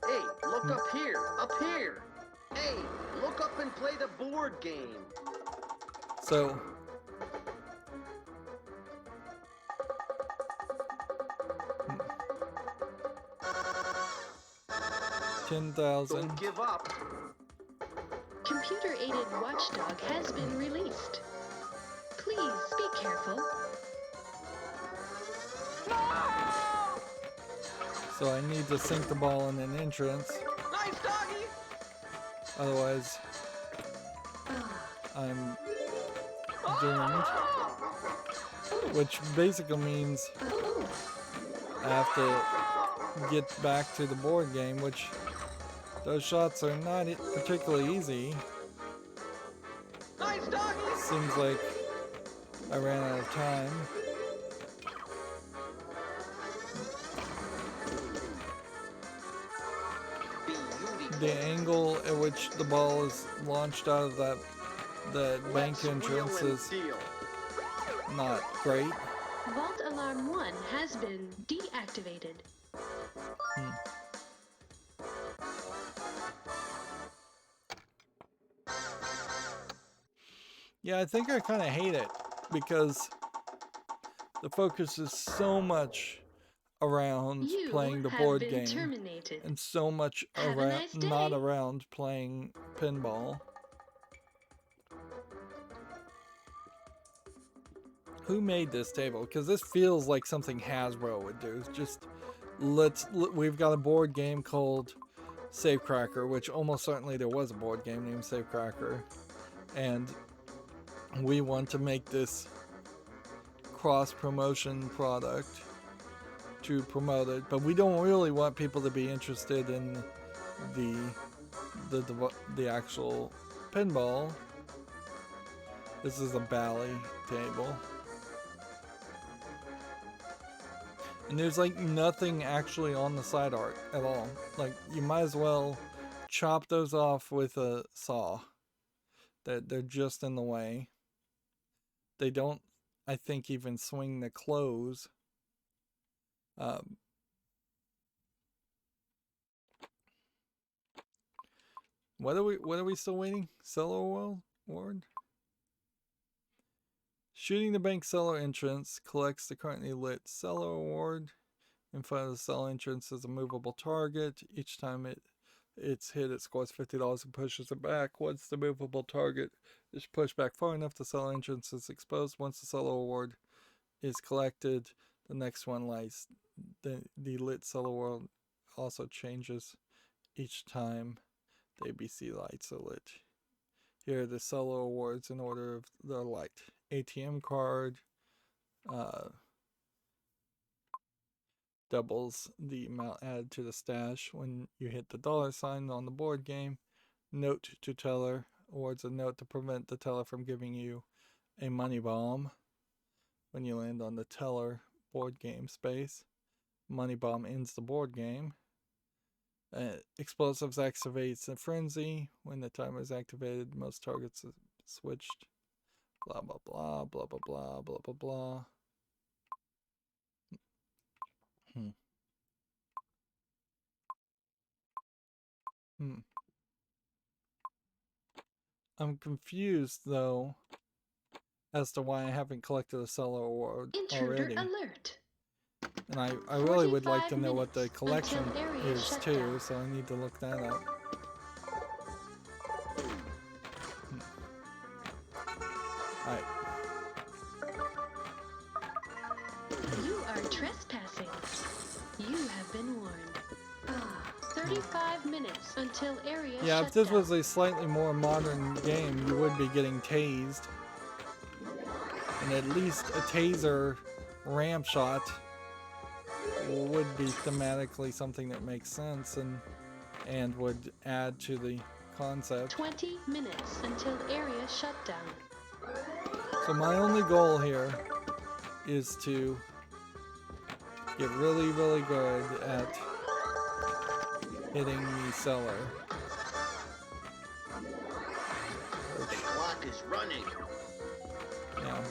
Hey, look up here, up here. Hey, look up and play the board game. So 10,000. Don't give up. Computer-aided watchdog has been released. Please be careful. So I need to sink the ball in an entrance. Nice doggy. Otherwise, I'm doomed. Which basically means I have to get back to the board game, which those shots are not particularly easy. Nice doggy. Seems like I ran out of time. The angle at which the ball is launched out of that bank entrance is not great. Vault Alarm 1 has been deactivated. Yeah, I think I kind of hate it because the focus is so much around playing the board game and so much around not around playing pinball. Who made this table? Because this feels like something Hasbro would do. Just we've got a board game called Safecracker, which almost certainly there was a board game named Safecracker, and we want to make this cross-promotion product to promote it, but we don't really want people to be interested in the actual pinball. This is a Bally table. And there's like nothing actually on the side art at all. Like you might as well chop those off with a saw. They're just in the way. They don't, I think, even swing the clothes. What are we still waiting? Cellar Award? Shooting the bank cellar entrance collects the currently lit cellar award. In front of the cell entrance is a movable target. Each time it's hit, it scores $50 and pushes it back. Once the movable target is pushed back far enough, the cell entrance is exposed. Once the solo award is collected, the next one lights. The lit solo award also changes each time the ABC lights are lit. Here are the solo awards in order of their light. ATM card, doubles the amount added to the stash when you hit the $sign on the board game. Note to teller awards a note to prevent the teller from giving you a money bomb when you land on the teller board game space. Money bomb ends the board game. Explosives activates a frenzy. When the timer is activated, most targets are switched. Blah blah blah blah blah blah blah blah blah. I'm confused though as to why I haven't collected a solo award already. Alert. And I really would like to know what the collection is too, so I need to look that up. Alright. You are trespassing. You have been warned. 35 minutes until area shutdown. Yeah, if this was a slightly more modern game, you would be getting tased. And at least a taser ramp shot would be thematically something that makes sense and would add to the concept. 20 minutes until area shutdown. So my only goal here is to get really, really good at hitting the cellar. The clock is running. Yeah.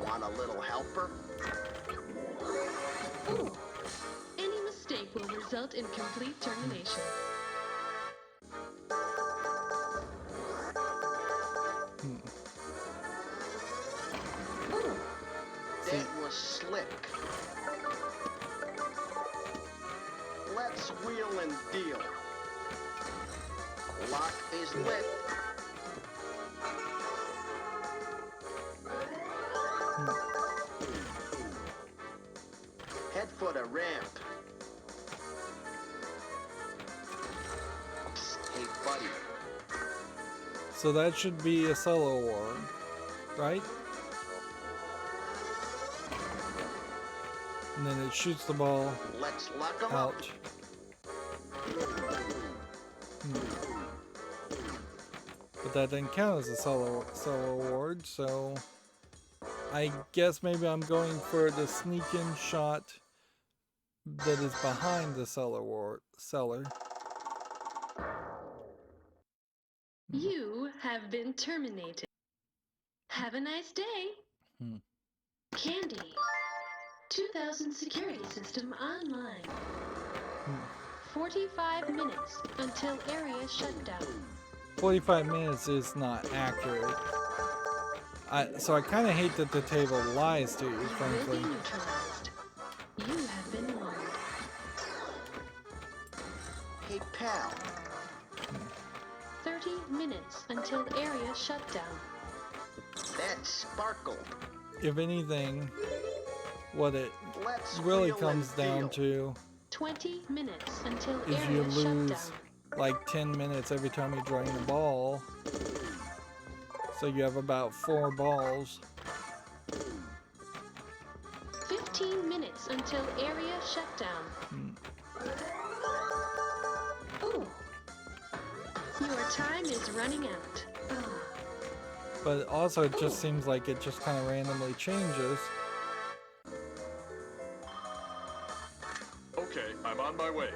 Want a little helper? Ooh. Any mistake will result in complete termination. That was slick. Let's wheel and deal. Clock is lit. Head for the ramp. Hey, buddy. So that should be a solo award, right? And then it shoots the ball Let's lock 'em out. up. But that didn't count as a solo award, so I guess maybe I'm going for the sneak-in shot that is behind the cellar. You have been terminated. Have a nice day. Candy. 2000 security system online. 45 minutes until area shutdown. 45 minutes is not accurate. So I kind of hate that the table lies to you, You will frankly. be neutralized. You have been warned. Hey, pal. 30 minutes until area shutdown. That sparkled. If anything, what it Let's really wheel comes and down deal. to 20 minutes until is area you lose shutdown. like 10 minutes every time you drain the ball. So you have about 4 balls. 15 minutes until area shutdown. Ooh. Your time is running out. But also it just seems like it just kind of randomly changes. Okay, I'm on my way.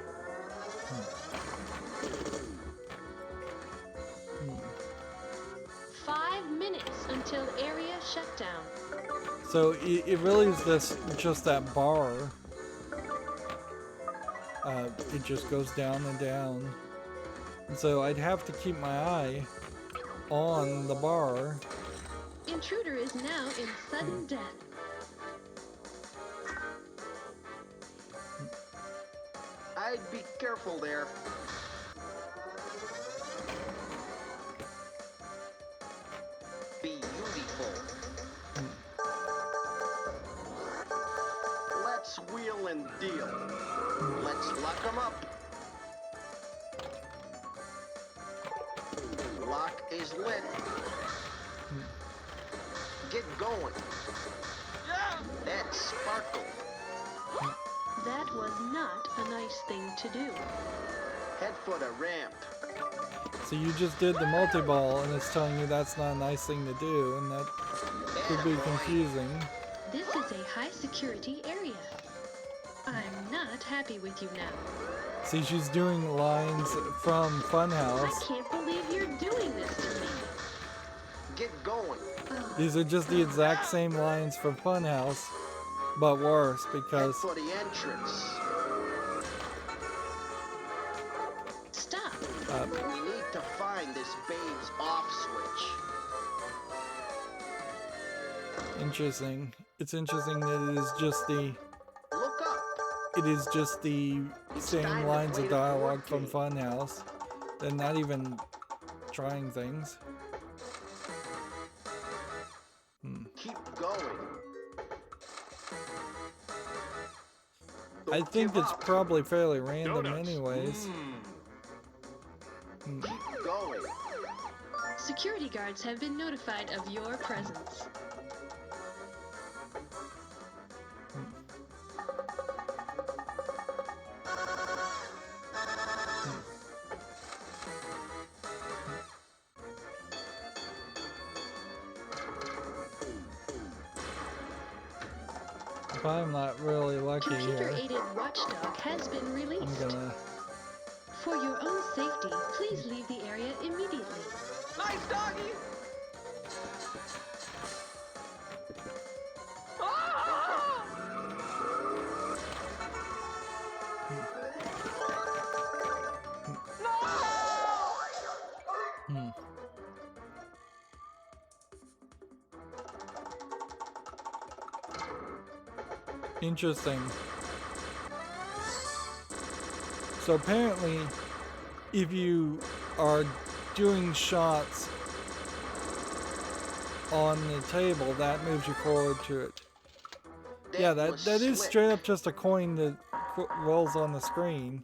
5 minutes until area shutdown. So it really is just that bar. It just goes down and down. And so I'd have to keep my eye on the bar. Intruder is now in sudden death. I'd be careful there. Beautiful. Let's wheel and deal. Let's lock 'em up. Lock is lit. Get going. That's sparkle. That was not a nice thing to do. Head for the ramp. So you just did the multi-ball and it's telling you that's not a nice thing to do, and that could be confusing. This is a high security area. I'm not happy with you now. See, she's doing lines from Funhouse. I can't believe you're doing this to me. Get going. These are just the exact same lines from Funhouse, but worse Head because for the entrance. Stop. We need to find this babe's off switch. interesting. It's interesting that it is just the Look up. same lines of dialogue from Funhouse. They're not even trying things. Keep going. I Don't think give it's up. probably fairly random Donuts. anyways. Keep going. Security guards have been notified of your presence. If I'm not really lucky here, Computer-aided watchdog has been I'm released. gonna... For your own safety, please leave the area immediately. Nice doggy. Interesting. So apparently, if you are doing shots on the table, that moves you forward to it. Yeah, that was is slick. straight up just a coin that rolls on the screen.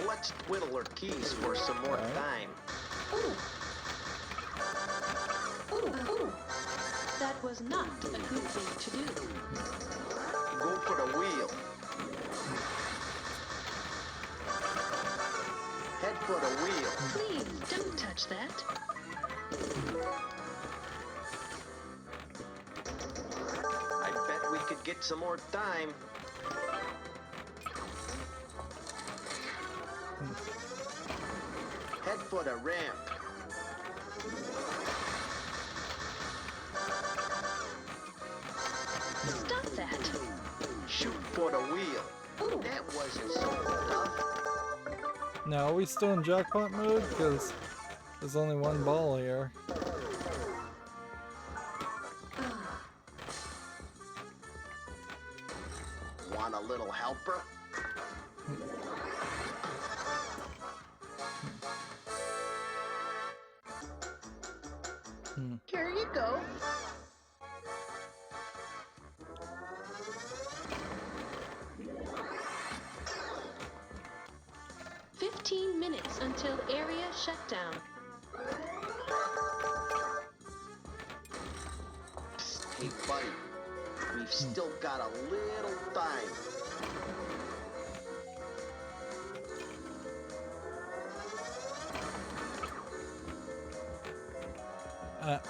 Let's twiddle her keys for some more Alright. time. That was not a good thing to do. Go for the wheel. Head for the wheel. Please don't touch that. I bet we could get some more time. Head for the ramp. Stop that. Shoot for the wheel. That wasn't so tough. Now, are we still in jackpot mode? Because there's only one ball here. Want a little helper? Here you go. Minutes until area shutdown. Hey, buddy. We've still got a little time.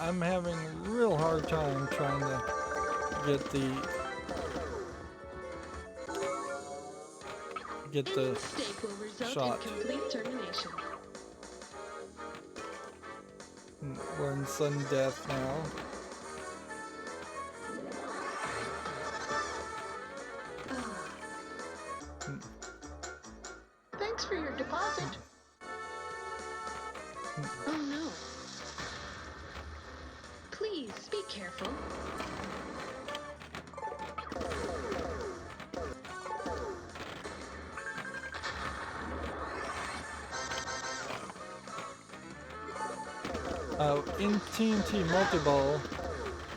I'm having a real hard time trying to get the Any mistake will result shot. in complete termination. We're in sudden death now. Thanks for your deposit. Oh no. Please be careful. In TNT multi-ball,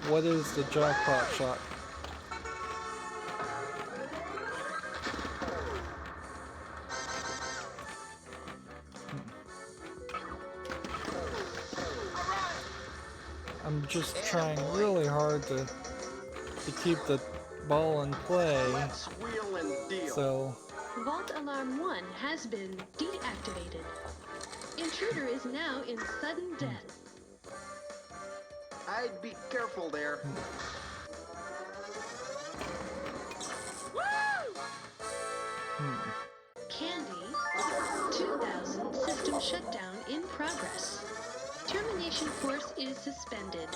what is the jackpot shot? I'm just trying really hard to keep the ball in play. Let's wheel and deal. So Vault Alarm 1 has been deactivated. Intruder is now in sudden death. I'd be careful there. Candy, 2000 system shutdown in progress. Termination force is suspended.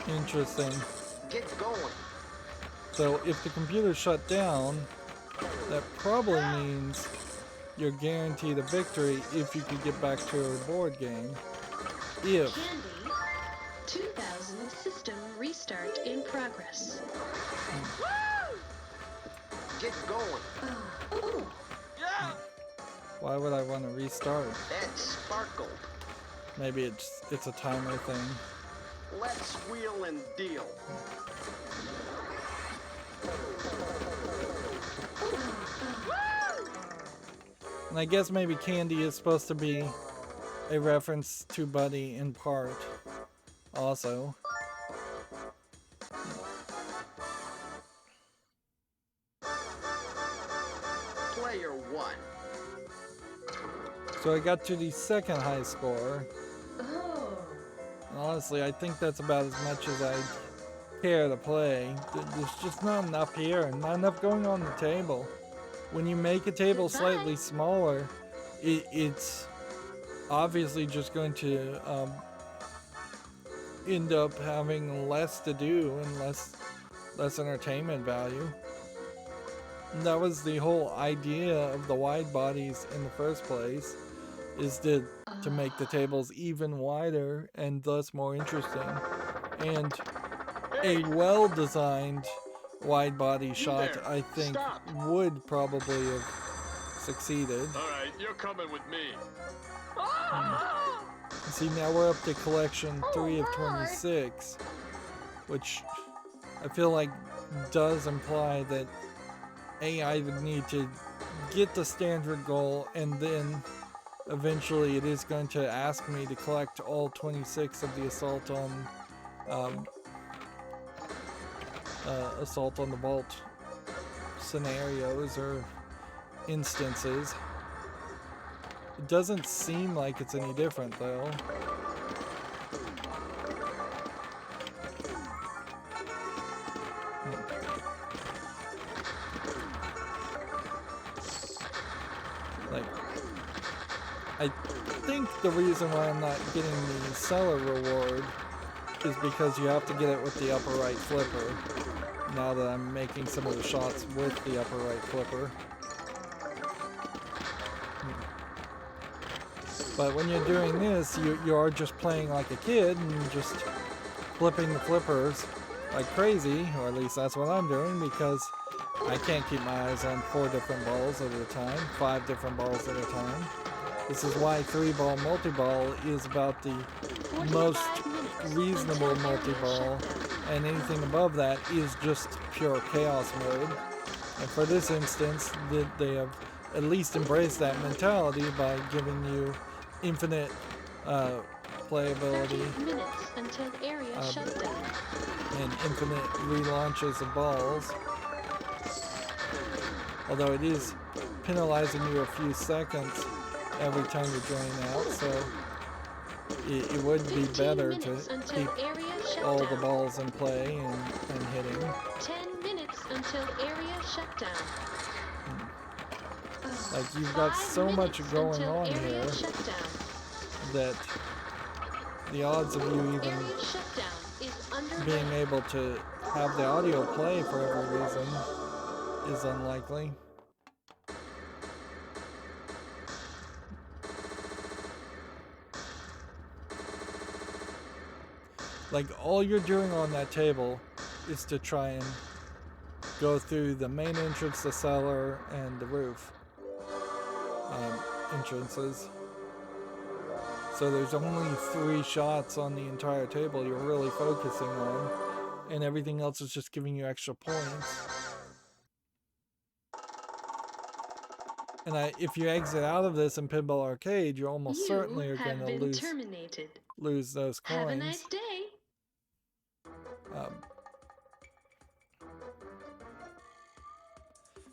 interesting. Get going. So if the computer shut down, that probably means you're guaranteed a victory if you could get back to a board game. If Candy, 2000 system restart in progress. Get going. why would I want to restart? That sparkled. Maybe it's a timer thing. Let's wheel and deal. And I guess maybe Candy is supposed to be a reference to Buddy in part. Also. Player 1. So I got to the second high score. Oh. And honestly, I think that's about as much as I care to play. There's just not enough here, and not enough going on the table. When you make a table slightly smaller, it's obviously just going to end up having less to do and less entertainment value. And that was the whole idea of the wide bodies in the first place, is to make the tables even wider and thus more interesting. And a well-designed wide body shot, there. I think, Stop. would probably have succeeded. All right, you're coming with me. See, now we're up to collection 3 of 26, which I feel like does imply that I would need to get the standard goal, and then eventually it is going to ask me to collect all 26 of the Assault on the Vault scenarios or instances. It doesn't seem like it's any different though. Like, I think the reason why I'm not getting the seller reward is because you have to get it with the upper right flipper. Now that I'm making some of the shots with the upper right flipper. But when you're doing this, you are just playing like a kid and just flipping the flippers like crazy, or at least that's what I'm doing, because I can't keep my eyes on 4 different balls at a time, 5 different balls at a time. This is why 3-ball multi-ball is about the most reasonable multi-ball, and anything above that is just pure chaos mode. And for this instance, they have at least embraced that mentality by giving you infinite playability 30 minutes until area shutdown. and infinite relaunches of balls. Although it is penalizing you a few seconds every time you drain out, so it would be better to keep all the balls in play and hitting. 10 minutes until area shutdown. Like, you've got 5 so much minutes going until on area here shutdown. that the odds of you even Area shutdown is underway. being able to have the audio play for every reason is unlikely. Like, all you're doing on that table is to try and go through the main entrance, the cellar, and the roof entrances. So there's only 3 shots on the entire table you're really focusing on, and everything else is just giving you extra points. And if you exit out of this in Pinball Arcade, you almost certainly are going to lose those coins. Have a nice day.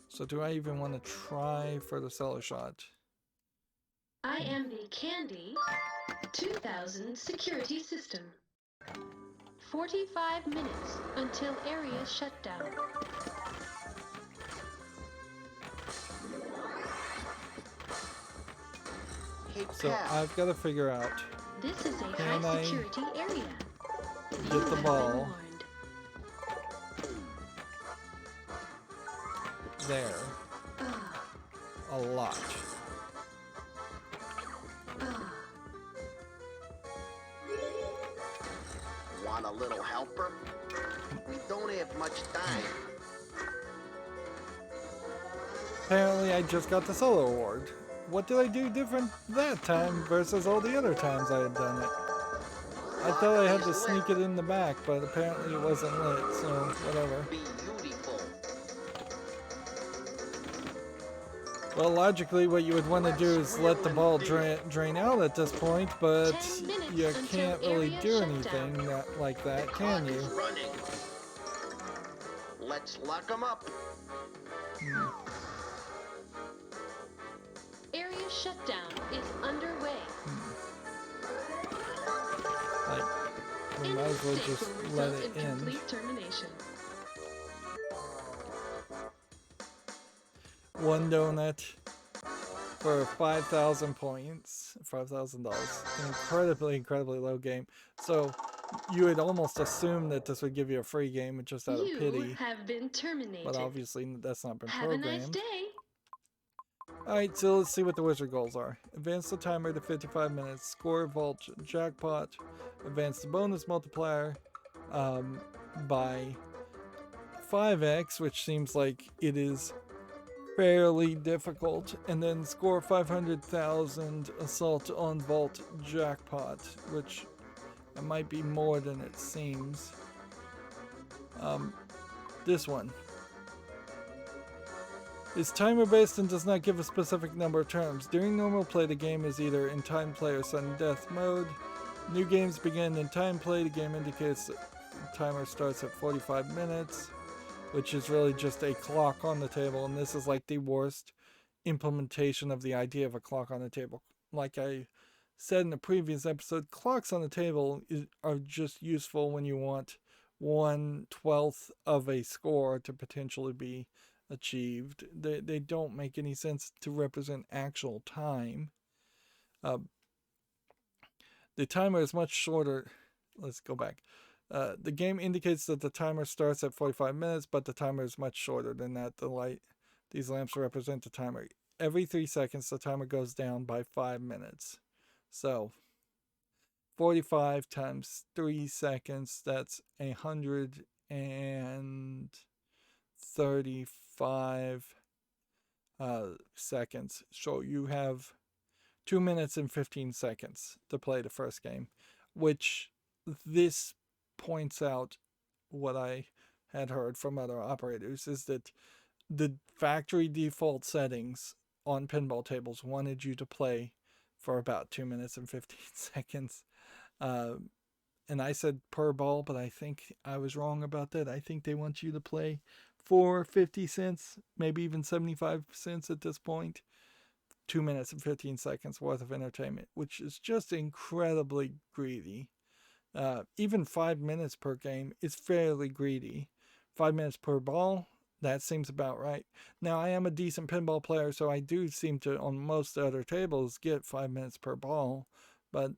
So do I even want to try for the cellar shot? I am the Candy 2000 security system. 45 minutes until area shutdown. Hey, So pal. I've got to figure out, This is a Can high I security area. get You the have been ball warned. there a lot. Want a little helper? We don't have much time. Apparently I just got the solo award. What did I do different that time versus all the other times I had done it? I thought I had to sneak it in the back, but apparently it wasn't lit, so whatever. Beautiful. Well, logically what you would want to do is let the ball drain out at this point, but 10 minutes you until can't really area do shutdown. anything like that, The can clock you? is running. Let's lock them up. Area shutdown is underway. Like, we might as well Mistake just will let result it in end. complete termination. 1 donut for 5,000 points, $5,000. An incredibly low game. So you would almost assume that this would give you a free game just out of You pity, have been terminated. but obviously that's not been Have a nice programmed. day. Alright, so let's see what the wizard goals are. Advance the timer to 55 minutes, score vault jackpot, advance the bonus multiplier by 5x, which seems like it is fairly difficult, and then score 500,000 assault on vault jackpot, which it might be more than it seems. This one is timer based and does not give a specific number of terms. During normal play, the game is either in time play or sudden death mode. New games begin in time play. The game indicates that the timer starts at 45 minutes, which is really just a clock on the table, and this is like the worst implementation of the idea of a clock on the table. Like I said in the previous episode, clocks on the table are just useful when you want 1/12 of a score to potentially be achieved. They don't make any sense to represent actual time. The timer is much shorter. Let's go back. The game indicates that the timer starts at 45 minutes, but the timer is much shorter than that. These lamps represent the timer. Every 3 seconds, the timer goes down by 5 minutes. So 45 times 3 seconds, that's 135 seconds. So you have 2 minutes and 15 seconds to play the first game, which this points out what I had heard from other operators is that the factory default settings on pinball tables wanted you to play for about 2 minutes and 15 seconds. And I said per ball, but I think I was wrong about that. I think they want you to play for 50 cents, maybe even 75 cents at this point. 2 minutes and 15 seconds worth of entertainment, which is just incredibly greedy. Even 5 minutes per game is fairly greedy. 5 minutes per ball, that seems about right. Now, I am a decent pinball player, so I do seem to, on most other tables, get 5 minutes per ball. But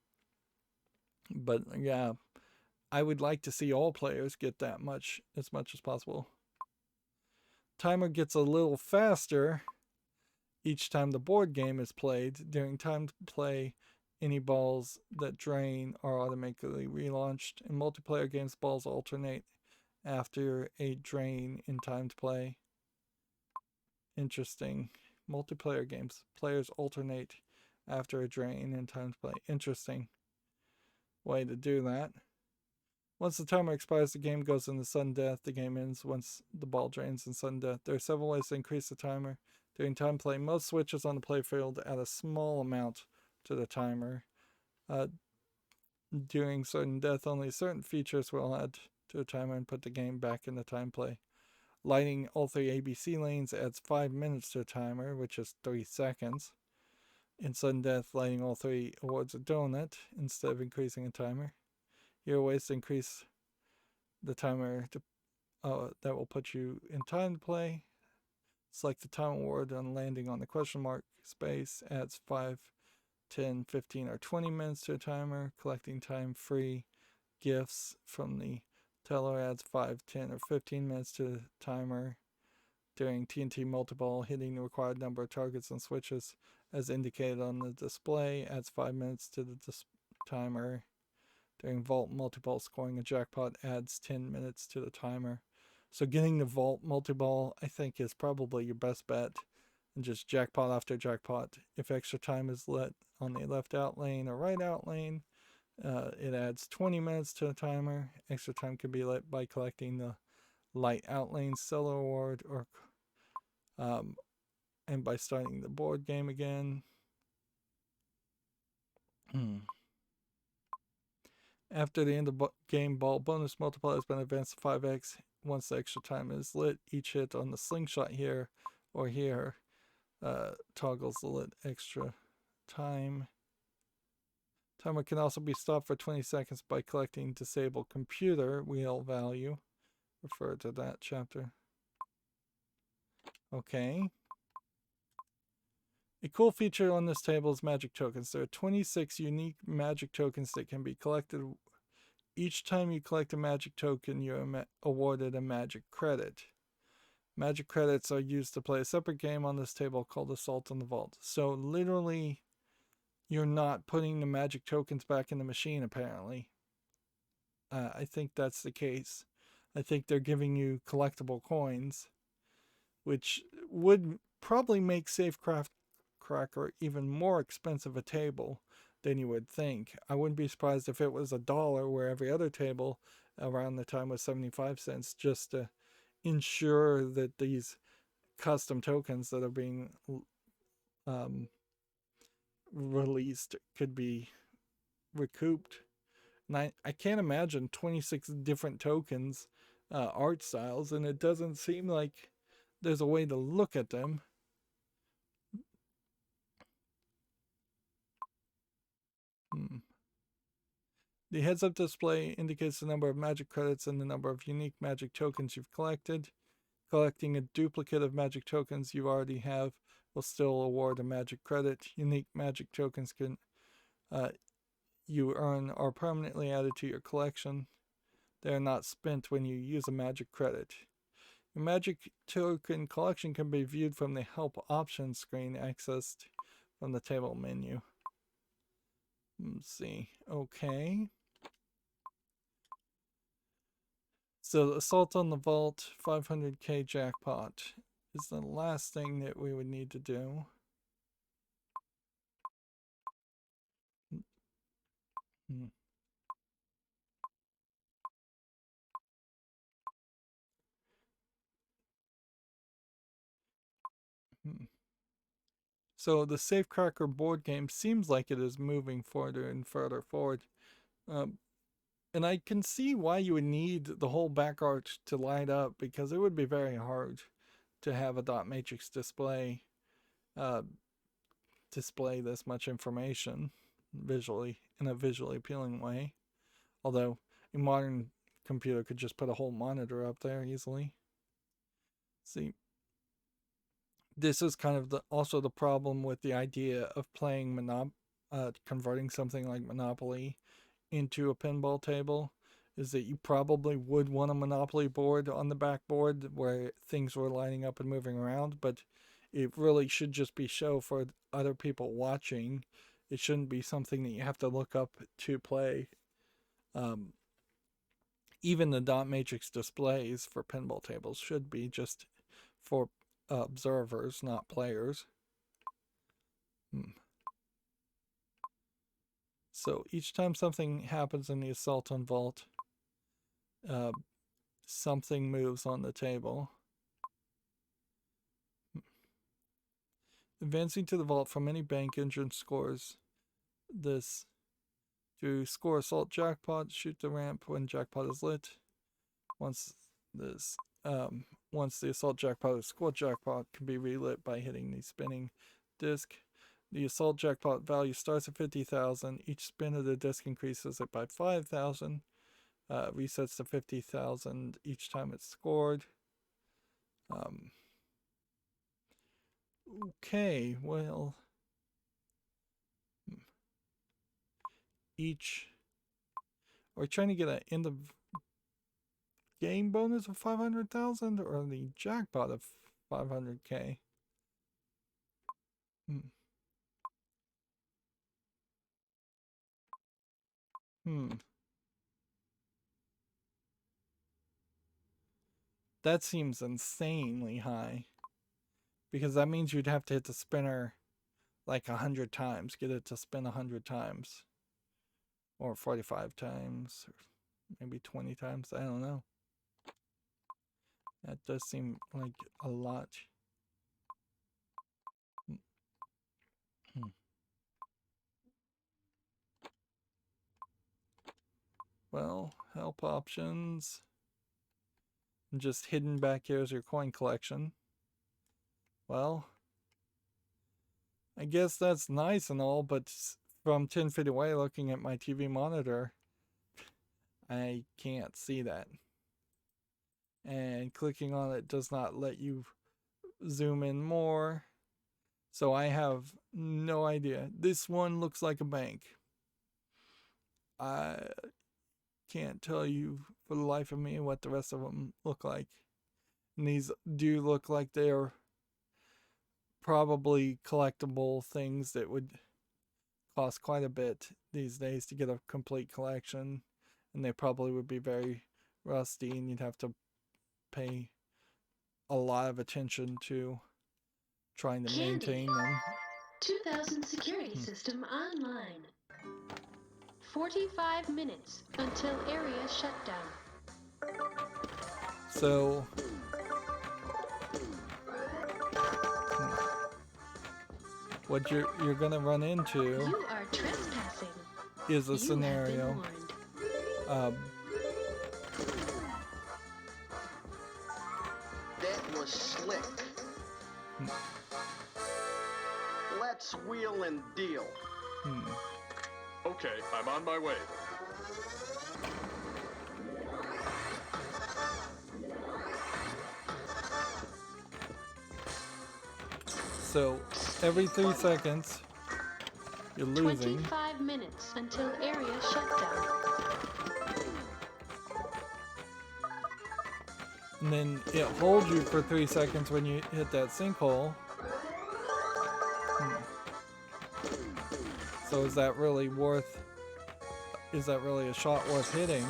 yeah, I would like to see all players get that much as possible. Timer gets a little faster each time the board game is played. During time play, Any balls that drain are automatically relaunched. In multiplayer games, balls alternate after a drain in timed play. Interesting. Multiplayer games, players alternate after a drain in timed play. Interesting way to do that. Once the timer expires, the game goes into sudden death. The game ends once the ball drains in sudden death. There are several ways to increase the timer during time play. Most switches on the playfield add a small amount to the timer. During sudden death, only certain features will add to the timer and put the game back into time play. Lighting all 3 ABC lanes adds 5 minutes to the timer, which is 3 seconds. In sudden death, lighting all 3 awards a donut instead of increasing the timer. Here are ways to increase the timer that will put you in time to play. Select the time award on landing on the question mark space, adds 5, 10, 15, or 20 minutes to a timer. Collecting time-free gifts from the teller adds 5, 10, or 15 minutes to the timer. During TNT multiball, hitting the required number of targets and switches as indicated on the display adds 5 minutes to the timer. During vault multiball, scoring a jackpot adds 10 minutes to the timer. So getting the vault multiball, I think, is probably your best bet. And just jackpot after jackpot. If extra time is lit on the left out lane or right out lane, it adds 20 minutes to the timer. Extra time can be lit by collecting the light out lane seller award or and by starting the board game again. After the end of game, ball bonus multiplier has been advanced to 5x. Once the extra time is lit, each hit on the slingshot here or here toggles the lit extra time. Timer can also be stopped for 20 seconds by collecting disabled computer wheel value. Refer to that chapter. Okay. A cool feature on this table is magic tokens. There are 26 unique magic tokens that can be collected. Each time you collect a magic token, you're awarded a magic credit. Magic credits are used to play a separate game on this table called Assault on the Vault. So literally, you're not putting the magic tokens back in the machine, apparently. I think that's the case. I think they're giving you collectible coins, which would probably make Safecracker even more expensive a table than you would think. I wouldn't be surprised if it was $1, where every other table around the time was 75 cents, just to ensure that these custom tokens that are being released could be recouped. And I can't imagine 26 different tokens, art styles, and it doesn't seem like there's a way to look at them. The heads-up display indicates the number of magic credits and the number of unique magic tokens you've collected. Collecting a duplicate of magic tokens you already have will still award a magic credit. Unique magic tokens you earn are permanently added to your collection. They are not spent when you use a magic credit. Your magic token collection can be viewed from the Help Options screen accessed from the table menu. Let's see. Okay. So Assault on the Vault 500k jackpot is the last thing that we would need to do. So the Safecracker board game seems like it is moving further and further forward. And I can see why you would need the whole back arch to light up, because it would be very hard to have a dot matrix display this much information visually, in a visually appealing way. Although a modern computer could just put a whole monitor up there easily. See, this is kind of also the problem with the idea of playing converting something like Monopoly into a pinball table, is that you probably would want a Monopoly board on the backboard where things were lining up and moving around, but it really should just be show for other people watching. It shouldn't be something that you have to look up to play. Even the dot matrix displays for pinball tables should be just for observers, not players. So each time something happens in the assault on vault, something moves on the table. Advancing to the vault from any bank engine scores this. To score assault jackpot, shoot the ramp when jackpot is lit. Once the assault jackpot is scored, jackpot can be relit by hitting the spinning disc. The assault jackpot value starts at 50,000. Each spin of the disc increases it by 5,000. Resets to 50,000 each time it's scored. Okay, well, are we trying to get an end of game bonus of 500,000 or the jackpot of 500k? That seems insanely high, because that means you'd have to hit the spinner like 100 times, get it to spin 100 times, or 45 times, or maybe 20 times. I don't know. That does seem like a lot. Well, help options. And just hidden back here is your coin collection. Well, I guess that's nice and all, but from 10 feet away looking at my TV monitor, I can't see that. And clicking on it does not let you zoom in more. So I have no idea. This one looks like a bank. I can't tell you for the life of me what the rest of them look like. And these do look like they're probably collectible things that would cost quite a bit these days to get a complete collection. And they probably would be very rusty, and you'd have to pay a lot of attention to trying to maintain them. 2000 security system online. 45 minutes until area shutdown. So what you're gonna run into You are trespassing. is a You scenario. have been warned. That was slick. Let's wheel and deal. Okay, I'm on my way. So every 3 seconds you're losing. 25 minutes until area shutdown. And then it holds you for 3 seconds when you hit that sinkhole. So is that really a shot worth hitting?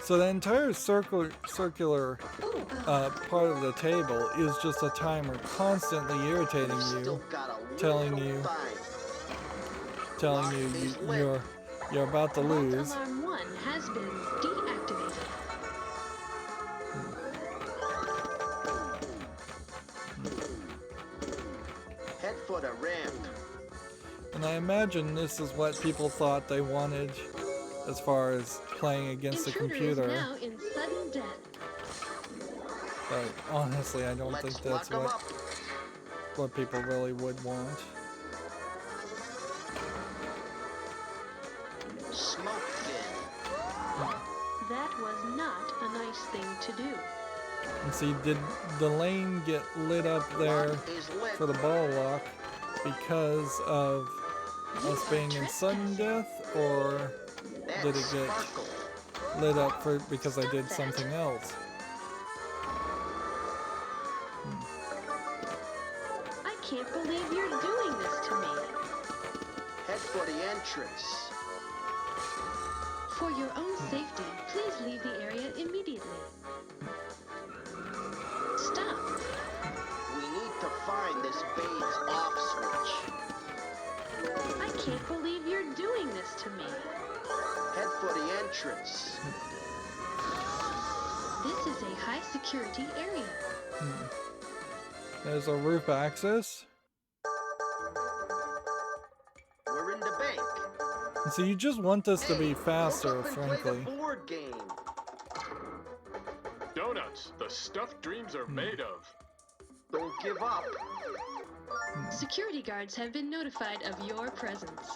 So the entire circular part of the table is just a timer constantly irritating you, telling you you're about to lose. Alarm 1 has been deactivated. Head for the ramp. And I imagine this is what people thought they wanted as far as playing against the Intruder computer. is now in sudden death. But honestly, I don't think that's lock 'em up. what people really would want. Smoke again. That was not a nice thing to do. And see, did the lane get lit up there Lock is lit. for the ball lock because of You us are being in sudden trespassing. death, or That's did it get sparkle. lit up because I did something else? can't believe you're doing this to me. Head for the entrance. For your own safety, please leave the area immediately. Stop. We need to find this babe's off switch. I can't believe you're doing this to me. Head for the entrance. This is a high security area. There's a roof access. We're in the bank. And so you just want this to be Hey, faster, look up and play frankly. the board game. Donuts, the stuff dreams are made of. Don't give up. Security guards have been notified of your presence.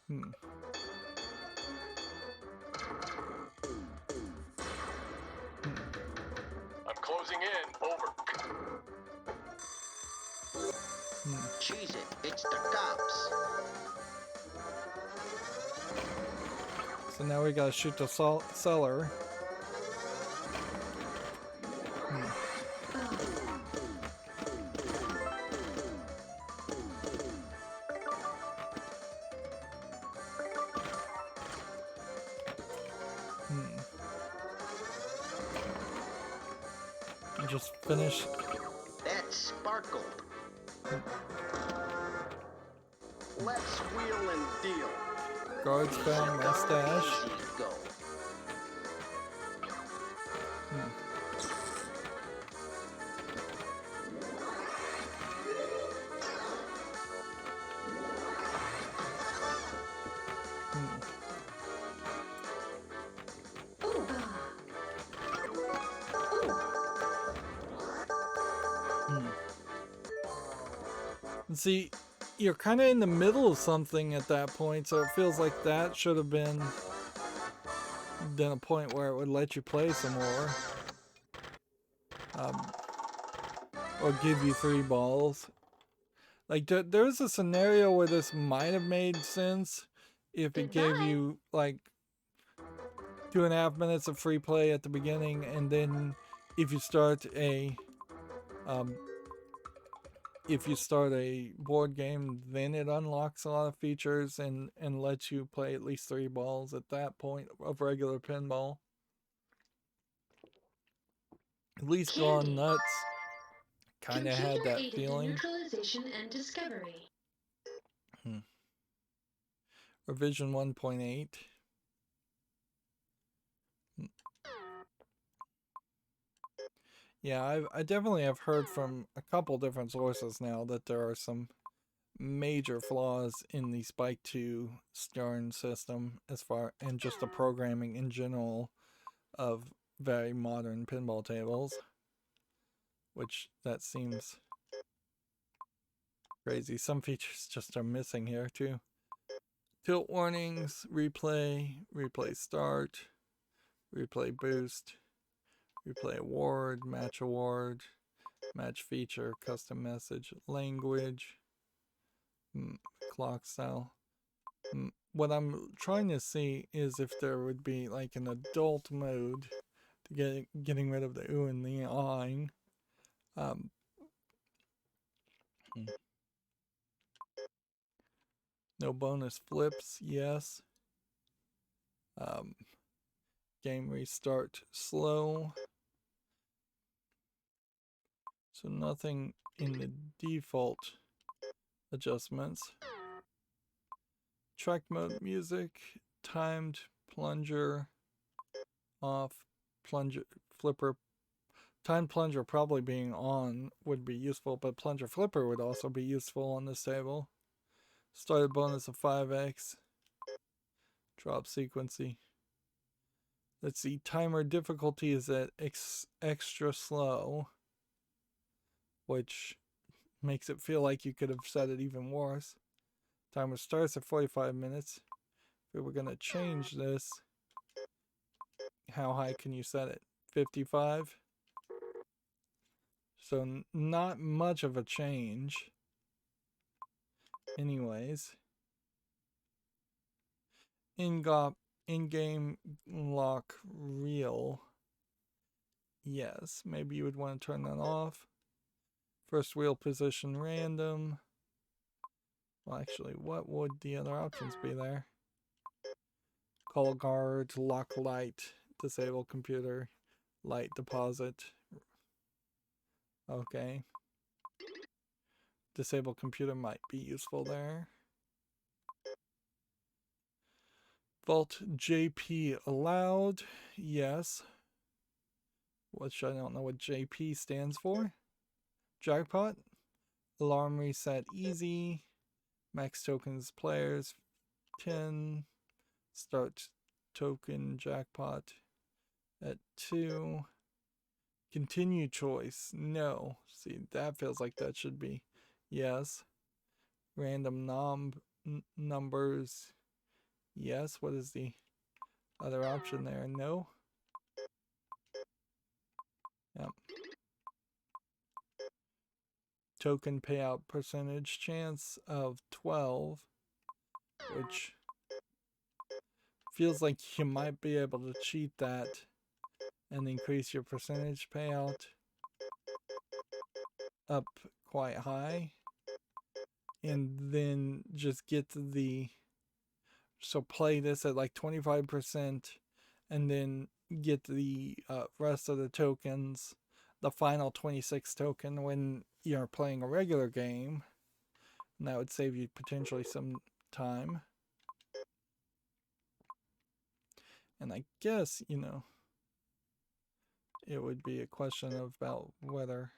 I'm closing in. Over. Cheese it. It's the cops. So now we gotta shoot the cellar. I just finished. That sparkled. Let's wheel and deal. Guards found my stash. Easy go. And see, you're kind of in the middle of something at that point, so it feels like that should have been a point where it would let you play some more. Or give you 3 balls. Like, there's a scenario where this might have made sense if it gave you, like, 2.5 minutes of free play at the beginning, and then if you start a board game, then it unlocks a lot of features and lets you play at least 3 balls at that point of regular pinball. At least Gone Nuts kind of had that feeling. Neutralization and discovery. Revision 1.8. Yeah, I definitely have heard from a couple different sources now that there are some major flaws in the Spike 2 Stern system and just the programming in general of very modern pinball tables, which that seems crazy. Some features just are missing here too. Tilt warnings, replay start, replay boost, replay award, match feature, custom message, language, clock style. What I'm trying to see is if there would be like an adult mode to getting rid of the ooh and the ahhing. No bonus flips, yes. Game restart slow. So nothing in the default adjustments. Track mode music, timed plunger off, plunger flipper. Timed plunger probably being on would be useful, but plunger flipper would also be useful on this table. Started bonus of 5x. Drop sequency. Let's see, timer difficulty is at extra slow, which makes it feel like you could have set it even worse. Timer starts at 45 minutes. If we're going to change this, how high can you set it? 55? So not much of a change. Anyways. In-game lock reel. Yes, maybe you would want to turn that off. First wheel position random. Well, actually, what would the other options be there? Call guard, lock light, disable computer, light deposit. Okay. Disable computer might be useful there. Vault JP allowed. Yes. Which I don't know what JP stands for. Jackpot. Alarm reset easy. Max tokens players 10. Start token jackpot at 2. Continue choice. No. See, that feels like that should be yes. Random numbers. Yes. What is the other option there? No. Yep. Token payout percentage chance of 12, which feels like you might be able to cheat that and increase your percentage payout up quite high, and then just get so play this at like 25% and then get the rest of the tokens, the final 26 token, when you're playing a regular game, and that would save you potentially some time. And I guess, you know, it would be a question about whether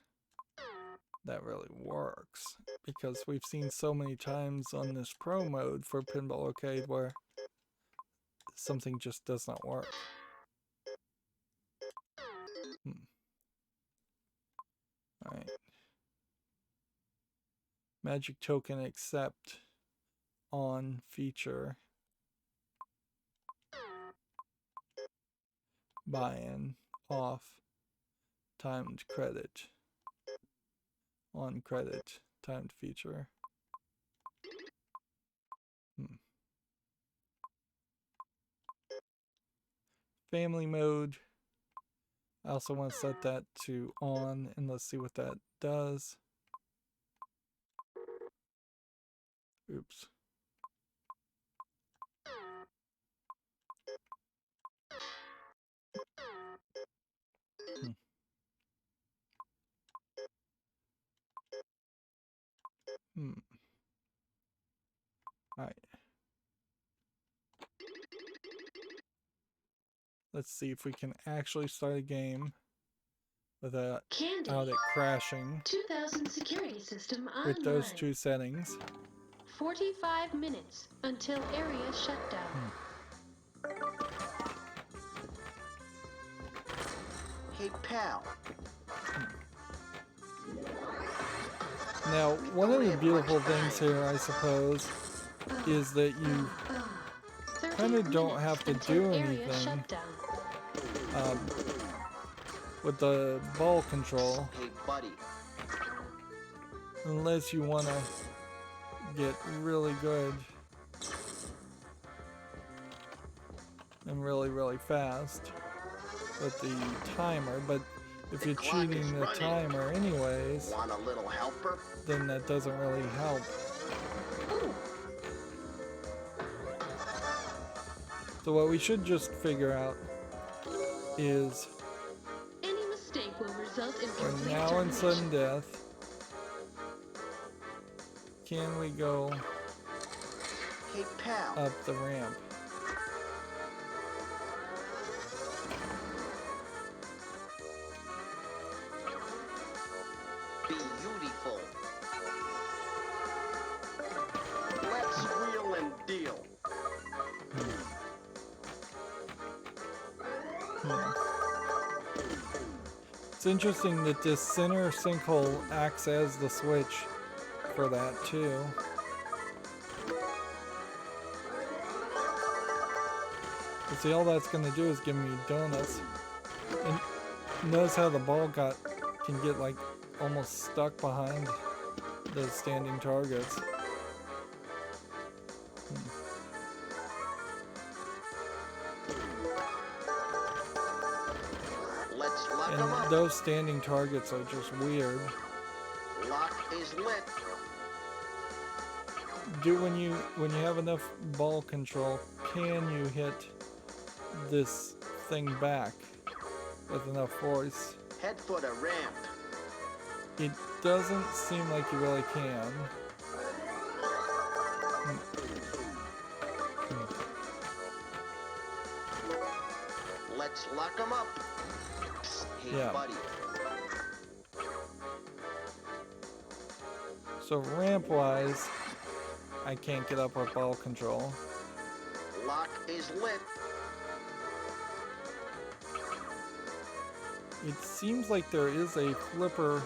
that really works, because we've seen so many times on this pro mode for Pinball Arcade where something just does not work. Alright. Magic token accept on feature. Buy-in off. Timed credit. On credit. Timed feature. Family mode. I also want to set that to on, and let's see what that does. Oops. Alright. Let's see if we can actually start a game without it crashing 2000 security system with online. those two settings. 45 minutes until area shutdown. Hey, pal. Now, one of the beautiful things here, I suppose, is that you kind of don't have to do anything with the ball control, Hey, buddy. unless you want to get really good and really, really fast with the timer. But if you're cheating the timer anyways, Want a little helper? then that doesn't really help. So what we should just figure out is, any mistake will result in for complete now and sudden termination. death, can we go Hey, pal. up the ramp? Beautiful. Let's wheel and deal. It's interesting that this center sinkhole acts as the switch for that too. But see, all that's going to do is give me donuts. And notice how the ball can get like almost stuck behind the standing targets. And 'em up. those standing targets are just weird. Lock is lit. When you have enough ball control, can you hit this thing back with enough force? Head for the ramp. It doesn't seem like you really can. Let's lock 'em up. Psst, hey, Yeah. buddy. So ramp-wise, I can't get up with ball control. Lock is lit. It seems like there is a flipper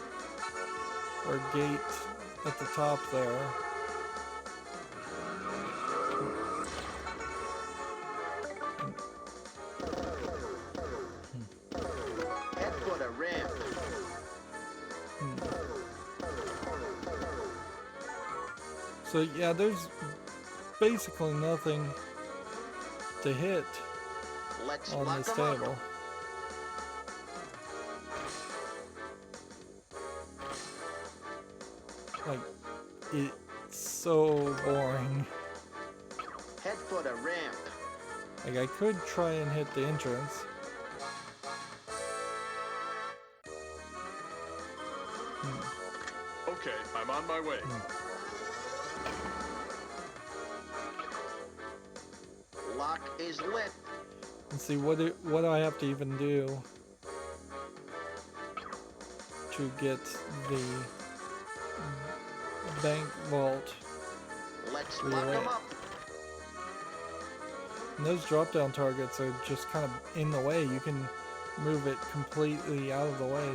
or gate at the top there. Head for the ramp. So yeah, there's basically nothing to hit Let's on lock this 'em up. table. Like, it's so boring. Head for the ramp. Like, I could try and hit the entrance. Okay, I'm on my way. Lock is lit. And see, what do I have to even do to get the bank vault? Let's Relit. lock 'em up. And those drop down targets are just kind of in the way. You can move it completely out of the way.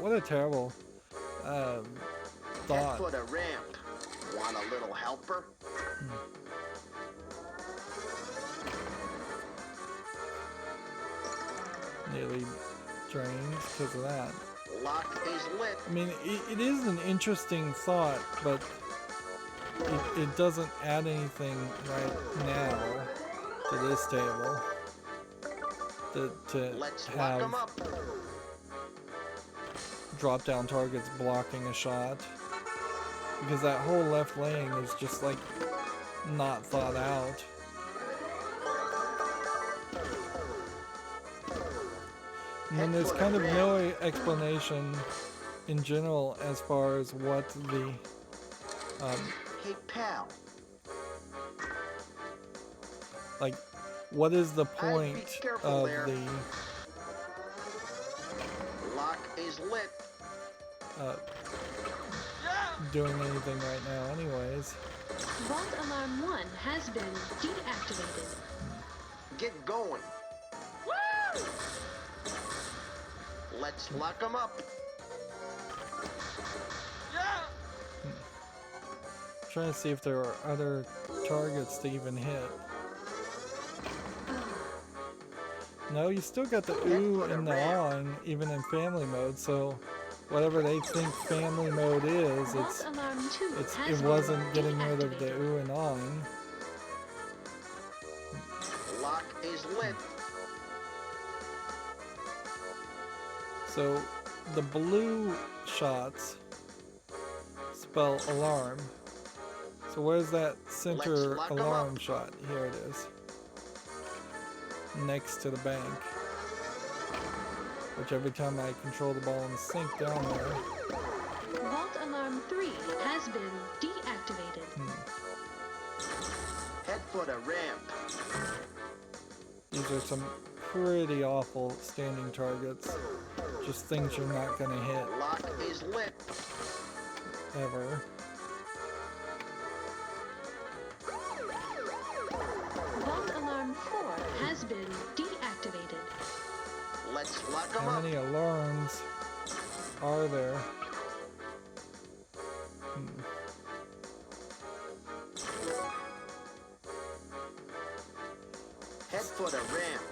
What a terrible Head thought. for the ramp. Want a little helper? Nearly drained because of that. Lock is lit. I mean, it is an interesting thought, but it doesn't add anything right now to this table. To Let's lock 'em have up. drop down targets blocking a shot. Because that whole left lane is just like not thought out. And then there's kind of no explanation in general as far as what the Hey, pal. like what is the Be point careful of there. the Lock is lit. doing anything right now anyways. Vault Alarm 1 has been deactivated. Get going. Let's lock 'em up. Trying to see if there are other targets to even hit. No, you still got the ooh and the on even in family mode, so whatever they think family mode is, Vault Alarm 2 it has wasn't been getting rid of the deactivated. ooh and on. Lock is lit. So the blue shots spell alarm. So where's that center lock 'em alarm up. shot? Here it is. Next to the bank. Which every time I control the ball and sink down there. Vault Alarm 3 has been deactivated. Head for the ramp. These are some pretty awful standing targets. Just things you're not gonna hit Lock is lit. ever. Vault Alarm 4 has been deactivated. Let's lock 'em How up. many alarms are there? Head for the ramp.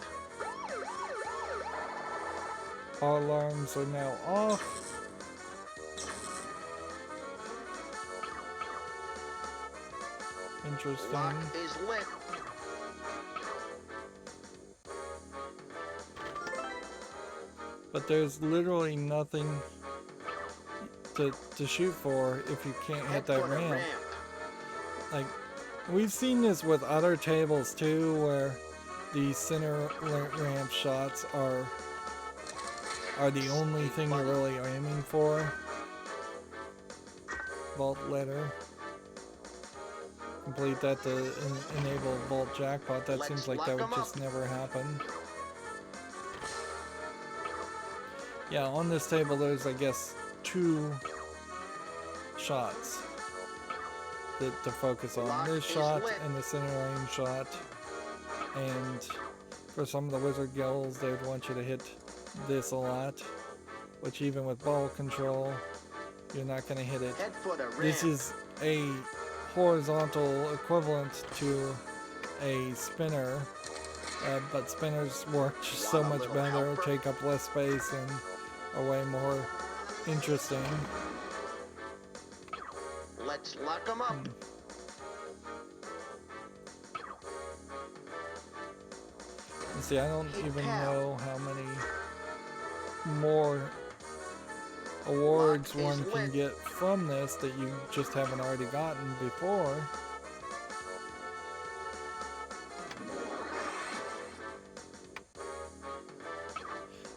All alarms are now off. Interesting. Lock is lit. but there's literally nothing to shoot for if you can't hit Head that for the ramp. ramp. Like, we've seen this with other tables too, where the center ramp shots are the only thing you're really aiming for. Vault letter. Complete that to enable vault jackpot. That seems like that would just never happen. Yeah, on this table there's, I guess, 2 shots to focus on. This shot and the center lane shot. And for some of the wizard guilds, they would want you to hit this a lot, which even with ball control, you're not going to hit it. Head for the ramp. This is a horizontal equivalent to a spinner, but spinners work just so much better, take up less space, and are way more interesting. Let's lock 'em up. See, I don't even know how many more awards one can get from this that you just haven't already gotten before.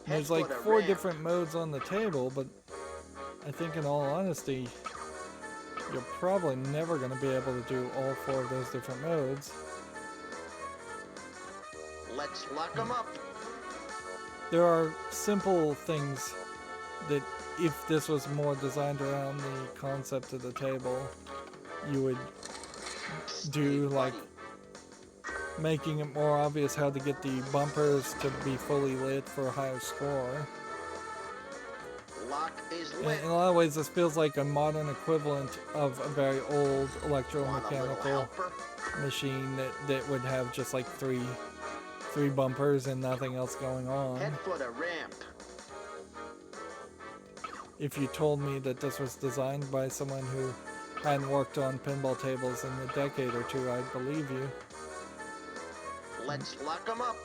There's like 4 different modes on the table, but I think in all honesty, you're probably never going to be able to do all 4 of those different modes. Let's lock 'em up. There are simple things that if this was more designed around the concept of the table, you would do, like making it more obvious how to get the bumpers to be fully lit for a higher score. Lock is lit. In a lot of ways, this feels like a modern equivalent of a very old electromechanical machine that would have just like three bumpers and nothing else going on. Head for the ramp. If you told me that this was designed by someone who hadn't worked on pinball tables in a decade or 2, I'd believe you. Let's lock 'em up.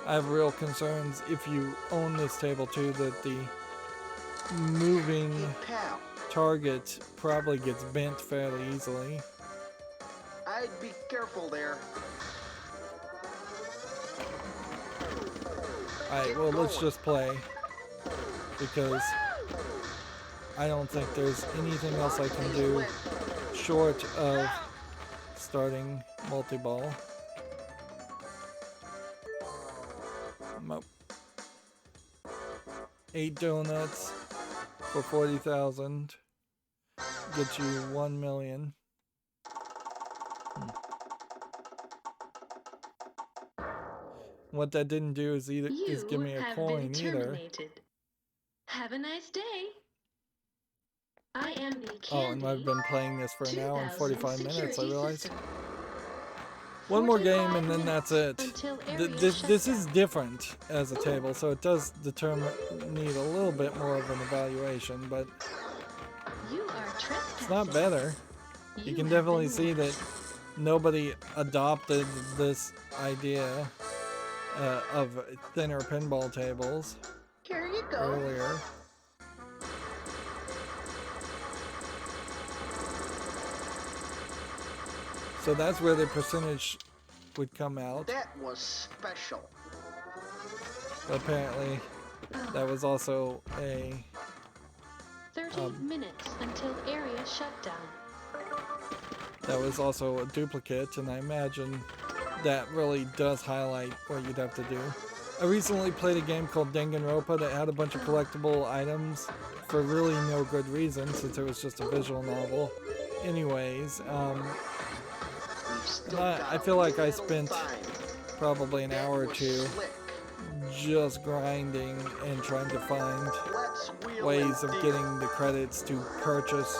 I have real concerns if you own this table too, that the moving Hey, pal. target probably gets bent fairly easily. I'd be careful there. Alright, well, let's just play, because I don't think there's anything else I can do short of starting multi-ball. Nope. 8 donuts for 40,000 gets you 1 million. What that didn't do is give me a coin either. Have a nice day. I am the Oh, and Candy I've been playing this for an hour and 45 minutes, I security realize. system. One more game 45 and then that's minutes it. until area This is shutdown. different as a table, so it does need a little bit more of an evaluation, but You are trespassing. it's not better. You can have definitely been see that nobody adopted this idea of thinner pinball tables Here you go. earlier. So that's where the percentage would come out. That was special. But apparently that was also a 30 minutes until area shutdown. a duplicate, and I imagine that really does highlight what you'd have to do. I recently played a game called Danganronpa that had a bunch of collectible items for really no good reason, since it was just a visual novel. Anyways, I feel like I spent probably an hour or 2 just grinding and trying to find ways of getting the credits to purchase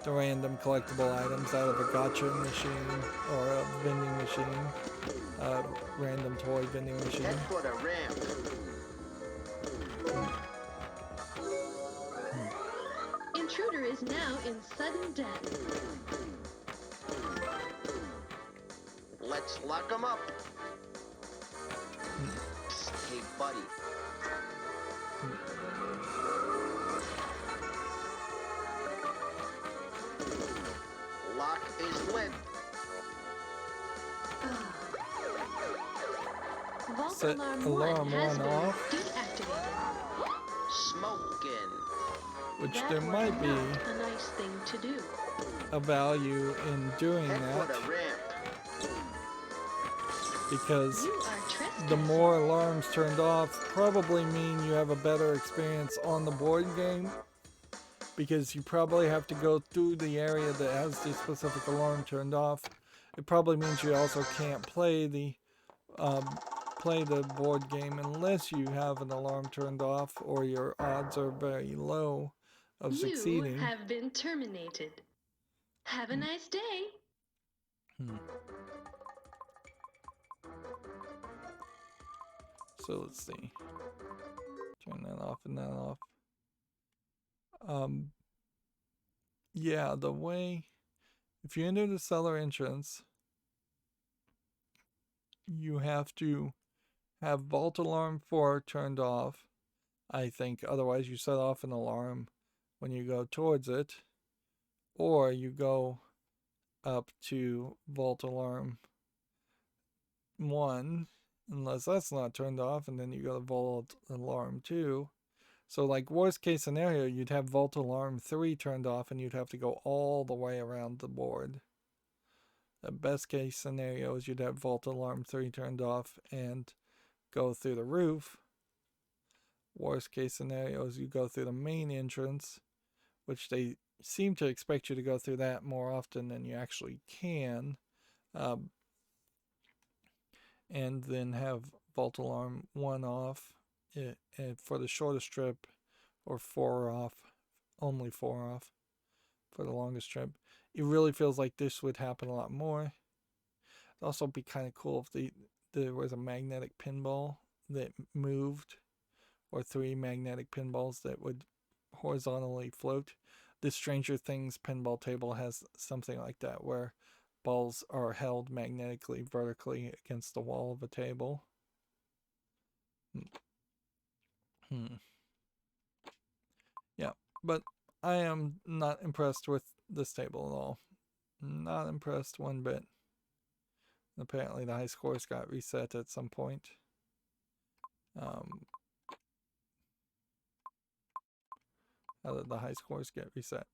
the random collectible items out of a gacha machine or a vending machine, random toy vending machine. Head for the ramp. Intruder is now in sudden death. Let's lock 'em up. Hey, buddy. is when Vault Set alarm alarm 1 has one been off, deactivated. smoking. which That there was might be not a nice thing to do. a value in doing Head for that, the ramp. because You are trespassing. the more alarms turned off probably mean you have a better experience on the board game, because you probably have to go through the area that has the specific alarm turned off. It probably means you also can't play the board game unless you have an alarm turned off, or your odds are very low of You succeeding. have been terminated. Have a nice day. So let's see. Turn that off and that off. Yeah, the way, if you enter the cellar entrance, you have to have Vault Alarm 4 turned off, I think. Otherwise, you set off an alarm when you go towards it, or you go up to Vault Alarm 1, unless that's not turned off, and then you go to Vault Alarm 2. So, like, worst case scenario, you'd have Vault Alarm 3 turned off, and you'd have to go all the way around the board. The best case scenario is you'd have Vault Alarm 3 turned off and go through the roof. Worst case scenario is you go through the main entrance, which they seem to expect you to go through that more often than you actually can. And then have Vault Alarm 1 off for the shortest trip, or 4 off, only 4 off for the longest trip. It really feels like this would happen a lot more. It'd also be kind of cool if there was a magnetic pinball that moved, or 3 magnetic pinballs that would horizontally float. The Stranger Things pinball table has something like that, where balls are held magnetically vertically against the wall of a table. Yeah, but I am not impressed with this table at all. Not impressed one bit. Apparently the high scores got reset at some point. How did the high scores get reset?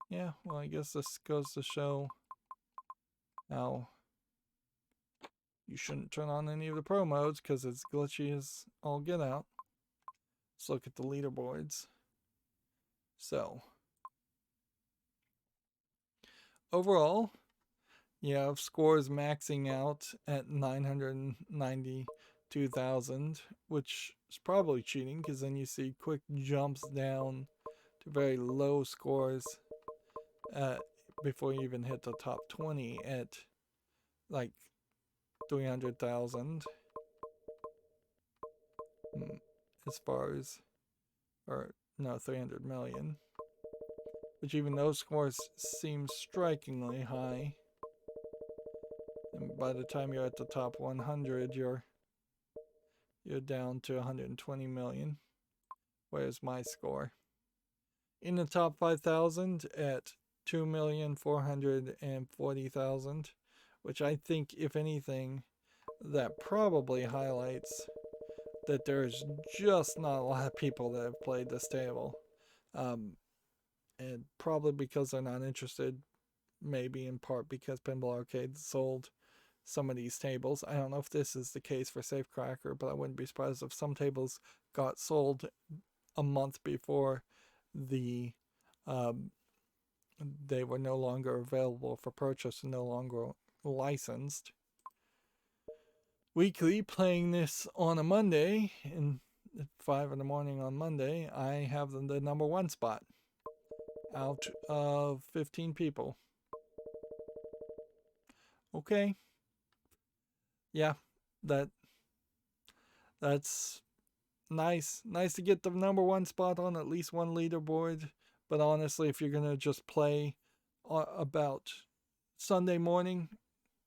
Yeah, well, I guess this goes to show how you shouldn't turn on any of the pro modes, because it's glitchy as all get out. Let's look at the leaderboards. So, overall, you have scores maxing out at 992,000, which is probably cheating, because then you see quick jumps down to very low scores before you even hit the top 20 at like 300,000 as far as, or no, 300 million, which even those scores seem strikingly high. And by the time you're at the top 100, you're down to 120 million. Where's my score? In the top 5,000 at 2,440,000, which I think, if anything, that probably highlights that there's just not a lot of people that have played this table. And probably because they're not interested, maybe in part because Pinball Arcade sold some of these tables. I don't know if this is the case for Safecracker, but I wouldn't be surprised if some tables got sold a month before they were no longer available for purchase and no longer licensed. Weekly, playing this on a Monday, at 5 in the morning on Monday, I have the number 1 spot out of 15 people. Okay. Yeah, that's nice. Nice to get the number 1 spot on at least one leaderboard. But honestly, if you're gonna just play about Sunday morning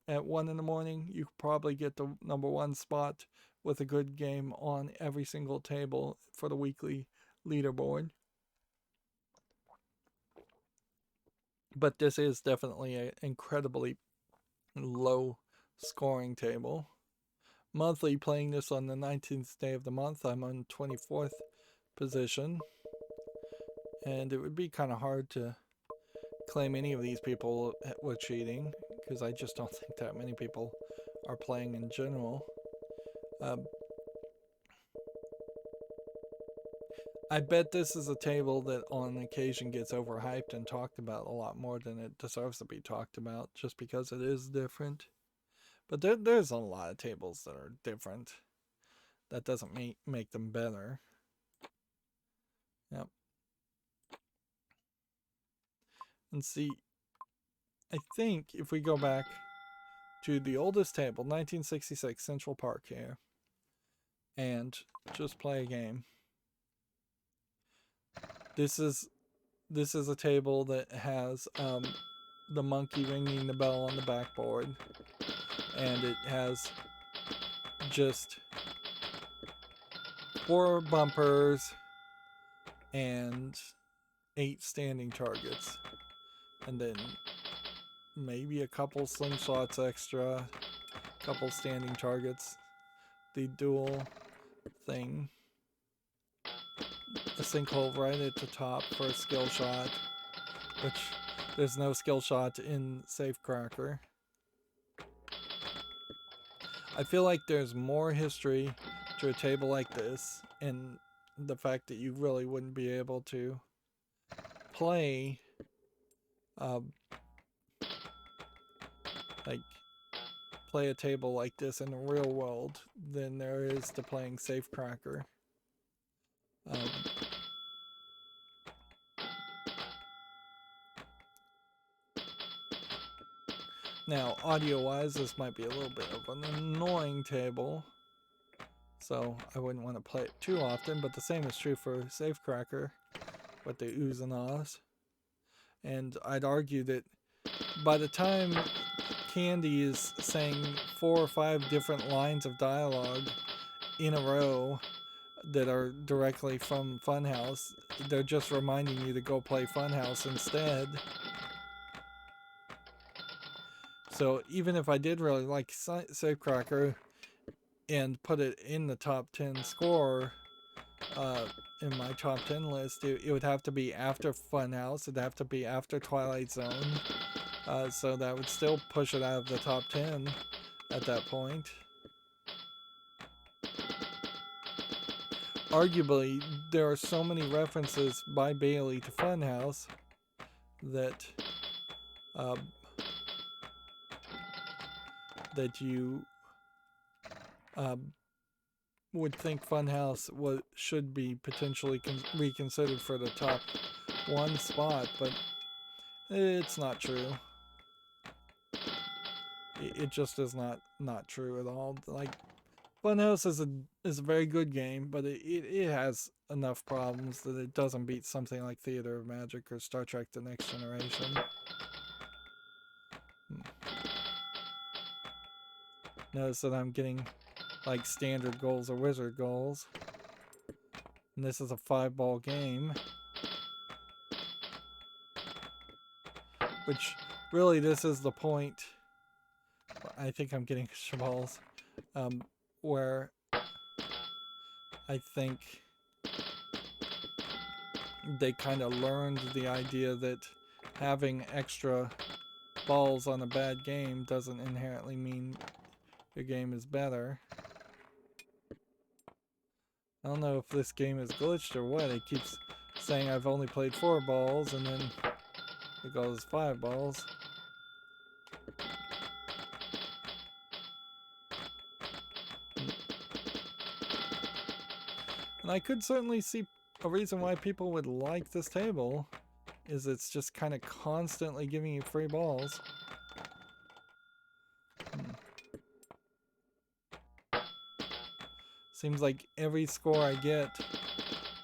at 1 in the morning, you could probably get the number 1 spot with a good game on every single table for the weekly leaderboard. But this is definitely an incredibly low scoring table. Monthly, playing this on the 19th day of the month, I'm on 24th position. And it would be kind of hard to claim any of these people were cheating, because I just don't think that many people are playing in general. I bet this is a table that on occasion gets overhyped and talked about a lot more than it deserves to be talked about, just because it is different. But there's a lot of tables that are different. That doesn't make them better. Yep. And see, I think if we go back to the oldest table, 1966 Central Park here, and just play a game. This is a table that has the monkey ringing the bell on the backboard, and it has just 4 bumpers and 8 standing targets, and then maybe a couple slingshots extra, couple standing targets, the dual thing, a sinkhole right at the top for a skill shot, which there's no skill shot in Safecracker. I feel like there's more history to a table like this, and the fact that you really wouldn't be able to play play a table like this in the real world than there is to playing Safecracker. Now, audio-wise, this might be a little bit of an annoying table, so I wouldn't want to play it too often, but the same is true for Safecracker with the oohs and ahs. And I'd argue that by the time Candy is saying 4 or 5 different lines of dialogue in a row that are directly from Funhouse, they're just reminding you to go play Funhouse instead. So even if I did really like Safecracker and put it in the top 10 score in my top 10 list, it would have to be after Funhouse. It'd have to be after Twilight Zone. So that would still push it out of the top 10 at that point. Arguably, there are so many references by Bailey to Funhouse that that you would think Funhouse should be potentially reconsidered for the top 1 spot, but it's not true. It just is not true at all. Like, Funhouse is a very good game, but it has enough problems that it doesn't beat something like Theater of Magic or Star Trek: The Next Generation. Notice that I'm getting like standard goals or wizard goals. And this is a 5-ball game. Which, really, this is the point. I think I'm getting extra balls. Where I think they kind of learned the idea that having extra balls on a bad game doesn't inherently mean your game is better. I don't know if this game is glitched or what. It keeps saying I've only played 4 balls, and then it goes 5 balls. And I could certainly see a reason why people would like this table, is it's just kind of constantly giving you free balls. Seems like every score I get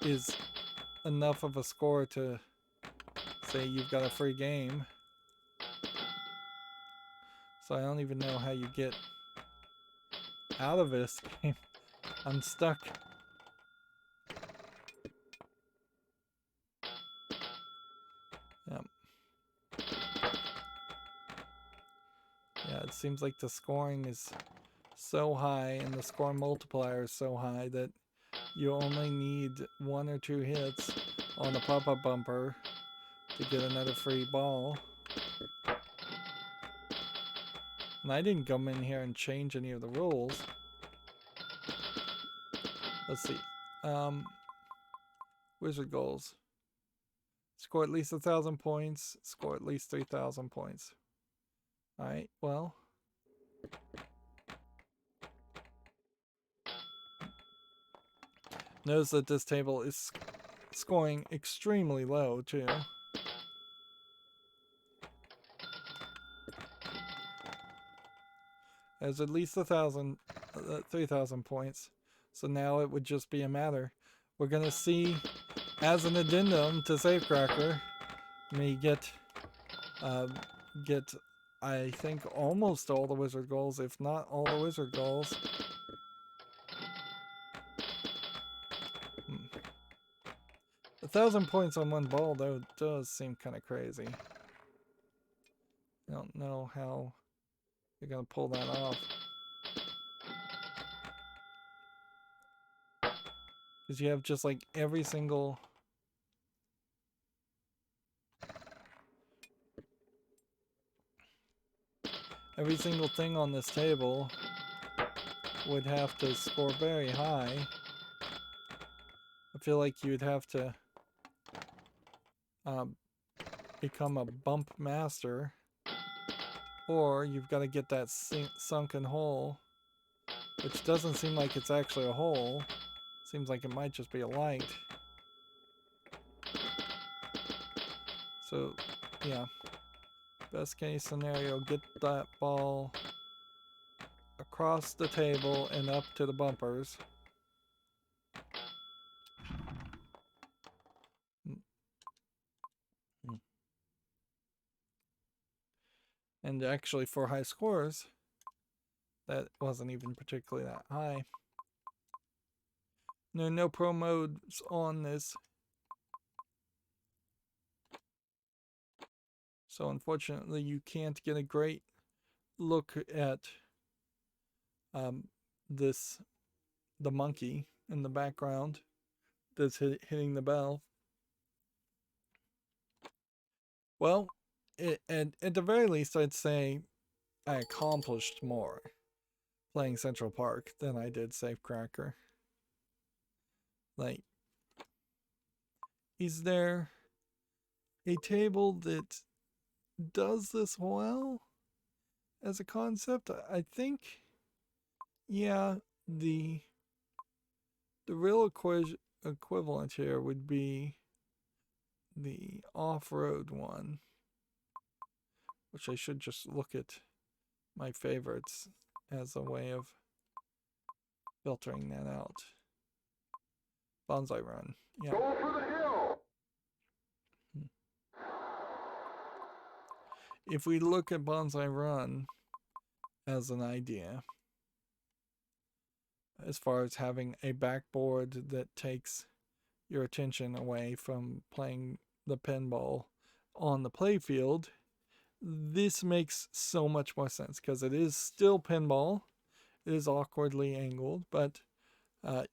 is enough of a score to say you've got a free game. So I don't even know how you get out of this game. I'm stuck. Yep. It seems like the scoring is so high and the score multiplier is so high that you only need 1 or 2 hits on the pop-up bumper to get another free ball. And I didn't come in here and change any of the rules. Let's see. Wizard goals. Score at least 1,000 points. Score at least 3,000 points. Alright, well. Notice that this table is scoring extremely low, too. There's at least 3,000 points. So now it would just be a matter. We're going to see, as an addendum to Safecracker, me get, I think, almost all the wizard goals, if not all the wizard goals. 1,000 points on one ball, though, does seem kind of crazy. I don't know how you're going to pull that off. Because you have just like every single thing on this table would have to score very high. I feel like you'd have to become a bump master, or you've got to get that sunken hole, which doesn't seem like it's actually a hole. Seems like it might just be a light. So, yeah. Best case scenario, get that ball across the table and up to the bumpers. And actually, for high scores, that wasn't even particularly that high. No pro modes on this. So unfortunately, you can't get a great look at the monkey in the background that's hitting the bell. Well, at the very least, I'd say I accomplished more playing Central Park than I did Safecracker. Like, is there a table that does this well as a concept? I think, yeah, the real equivalent here would be the off-road one, which I should just look at my favorites as a way of filtering that out. Bonsai Run. Yeah. Go for the hill! If we look at Bonsai Run as an idea, as far as having a backboard that takes your attention away from playing the pinball on the playfield, this makes so much more sense because it is still pinball. It is awkwardly angled, but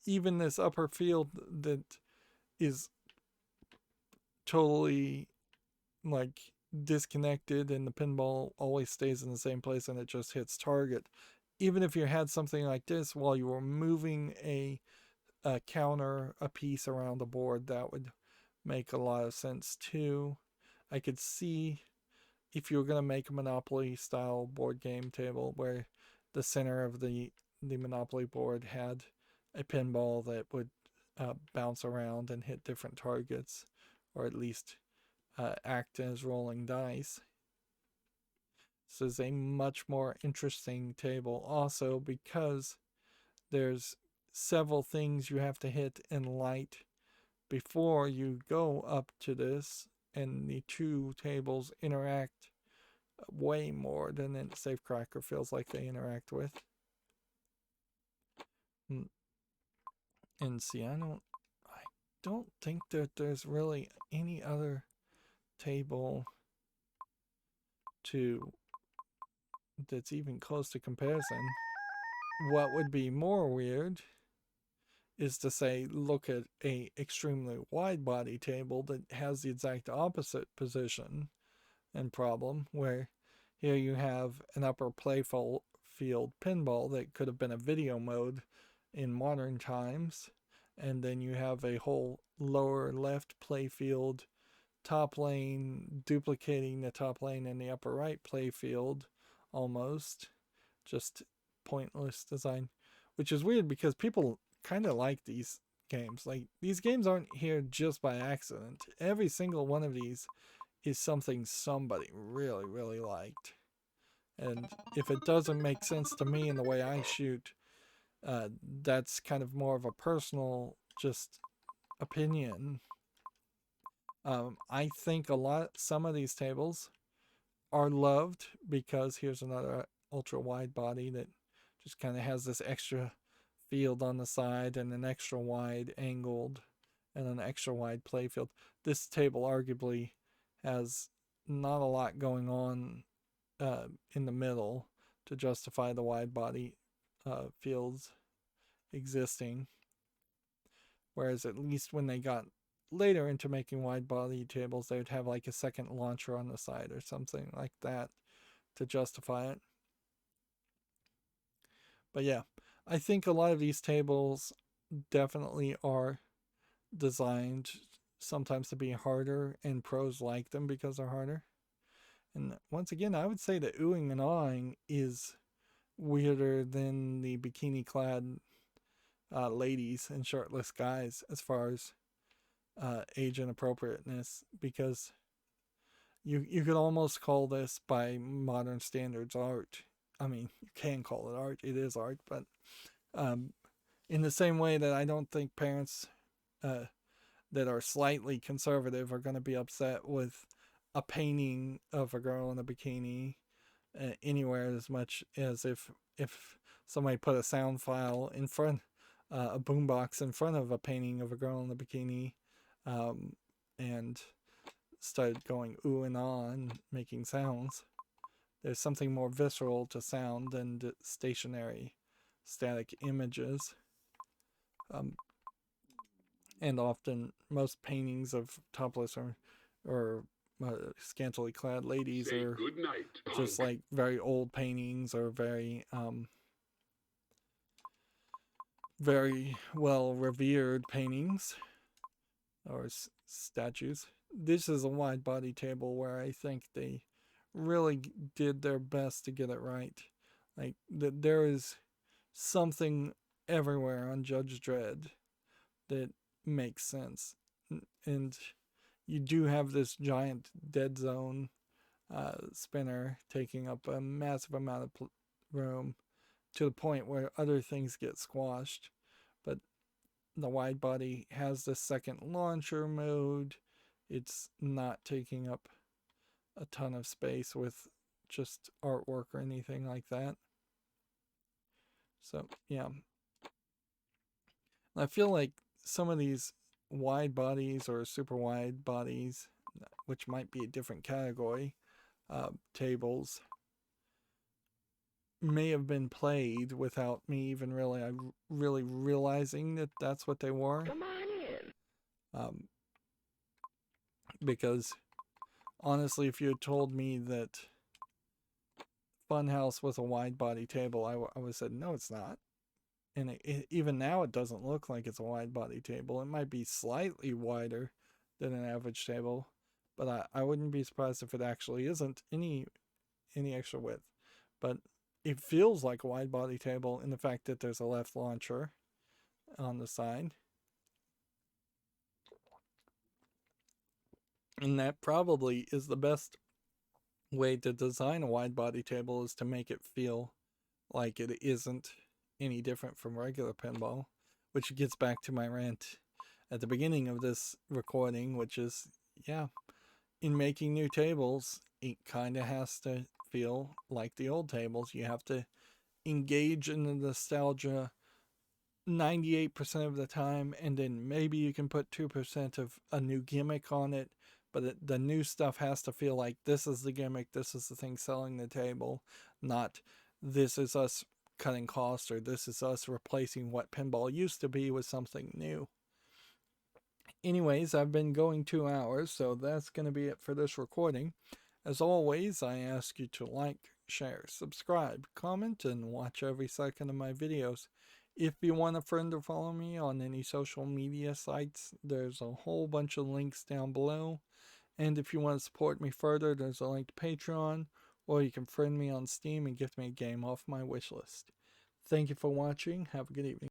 even this upper field that is totally like disconnected and the pinball always stays in the same place and it just hits target. Even if you had something like this while you were moving a counter, a piece around the board, that would make a lot of sense too. I could see if you were going to make a Monopoly style board game table where the center of the Monopoly board had a pinball that would bounce around and hit different targets, or at least act as rolling dice. This is a much more interesting table also because there's several things you have to hit in light before you go up to this, and the two tables interact way more than Safecracker feels like they interact with. And see, I don't think that there's really any other table to that's even close to comparison. What would be more weird is to say, look at a extremely wide body table that has the exact opposite position and problem, where here you have an upper playfield pinball that could have been a video mode in modern times, and then you have a whole lower left playfield top lane duplicating the top lane in the upper right playfield, almost just pointless design, which is weird because people kind of like these games. Like, these games aren't here just by accident. Every single one of these is something somebody really, really liked. And if it doesn't make sense to me in the way I shoot, that's kind of more of a personal just opinion. I think some of these tables are loved because here's another ultra wide body that just kind of has this extra field on the side and an extra wide angled and an extra wide playfield. This table arguably has not a lot going on in the middle to justify the wide body fields existing. Whereas at least when they got later into making wide body tables, they would have like a second launcher on the side or something like that to justify it. But yeah, I think a lot of these tables definitely are designed sometimes to be harder, and pros like them because they're harder. And once again, I would say that oohing and awing is weirder than the bikini clad ladies and shirtless guys as far as age inappropriateness, because you could almost call this by modern standards art. I mean, you can call it art. It is art, but in the same way that I don't think parents that are slightly conservative are going to be upset with a painting of a girl in a bikini anywhere as much as if somebody put a sound file in front, a boombox in front of a painting of a girl in a bikini, and started going ooh and ah and making sounds. There's something more visceral to sound than stationary, static images. And often, most paintings of topless or scantily clad ladies Say are good night, just like very old paintings or very very well revered paintings or statues. This is a wide body table where I think they really did their best to get it right. Like, there is something everywhere on Judge Dredd that makes sense, and you do have this giant dead zone spinner taking up a massive amount of room to the point where other things get squashed. But the wide body has the second launcher mode. It's not taking up a ton of space with just artwork or anything like that. So yeah, I feel like some of these wide bodies or super wide bodies, which might be a different category, tables, may have been played without me even really realizing that that's what they were. Come on in. Because honestly, if you had told me that Funhouse was a wide body table, I would have said, no, it's not. And even now, it doesn't look like it's a wide body table. It might be slightly wider than an average table, but I wouldn't be surprised if it actually isn't any extra width. But it feels like a wide body table in the fact that there's a left launcher on the side. And that probably is the best way to design a wide body table, is to make it feel like it isn't any different from regular pinball, which gets back to my rant at the beginning of this recording, which is, yeah, in making new tables, it kind of has to feel like the old tables. You have to engage in the nostalgia 98% of the time, and then maybe you can put 2% of a new gimmick on it, But the new stuff has to feel like this is the gimmick, this is the thing selling the table, not this is us cutting costs or this is us replacing what pinball used to be with something new. Anyways, I've been going 2 hours, so that's going to be it for this recording. As always, I ask you to like, share, subscribe, comment, and watch every second of my videos. If you want a friend to follow me on any social media sites, there's a whole bunch of links down below. And if you want to support me further, there's a link to Patreon, or you can friend me on Steam and gift me a game off my wish list. Thank you for watching. Have a good evening.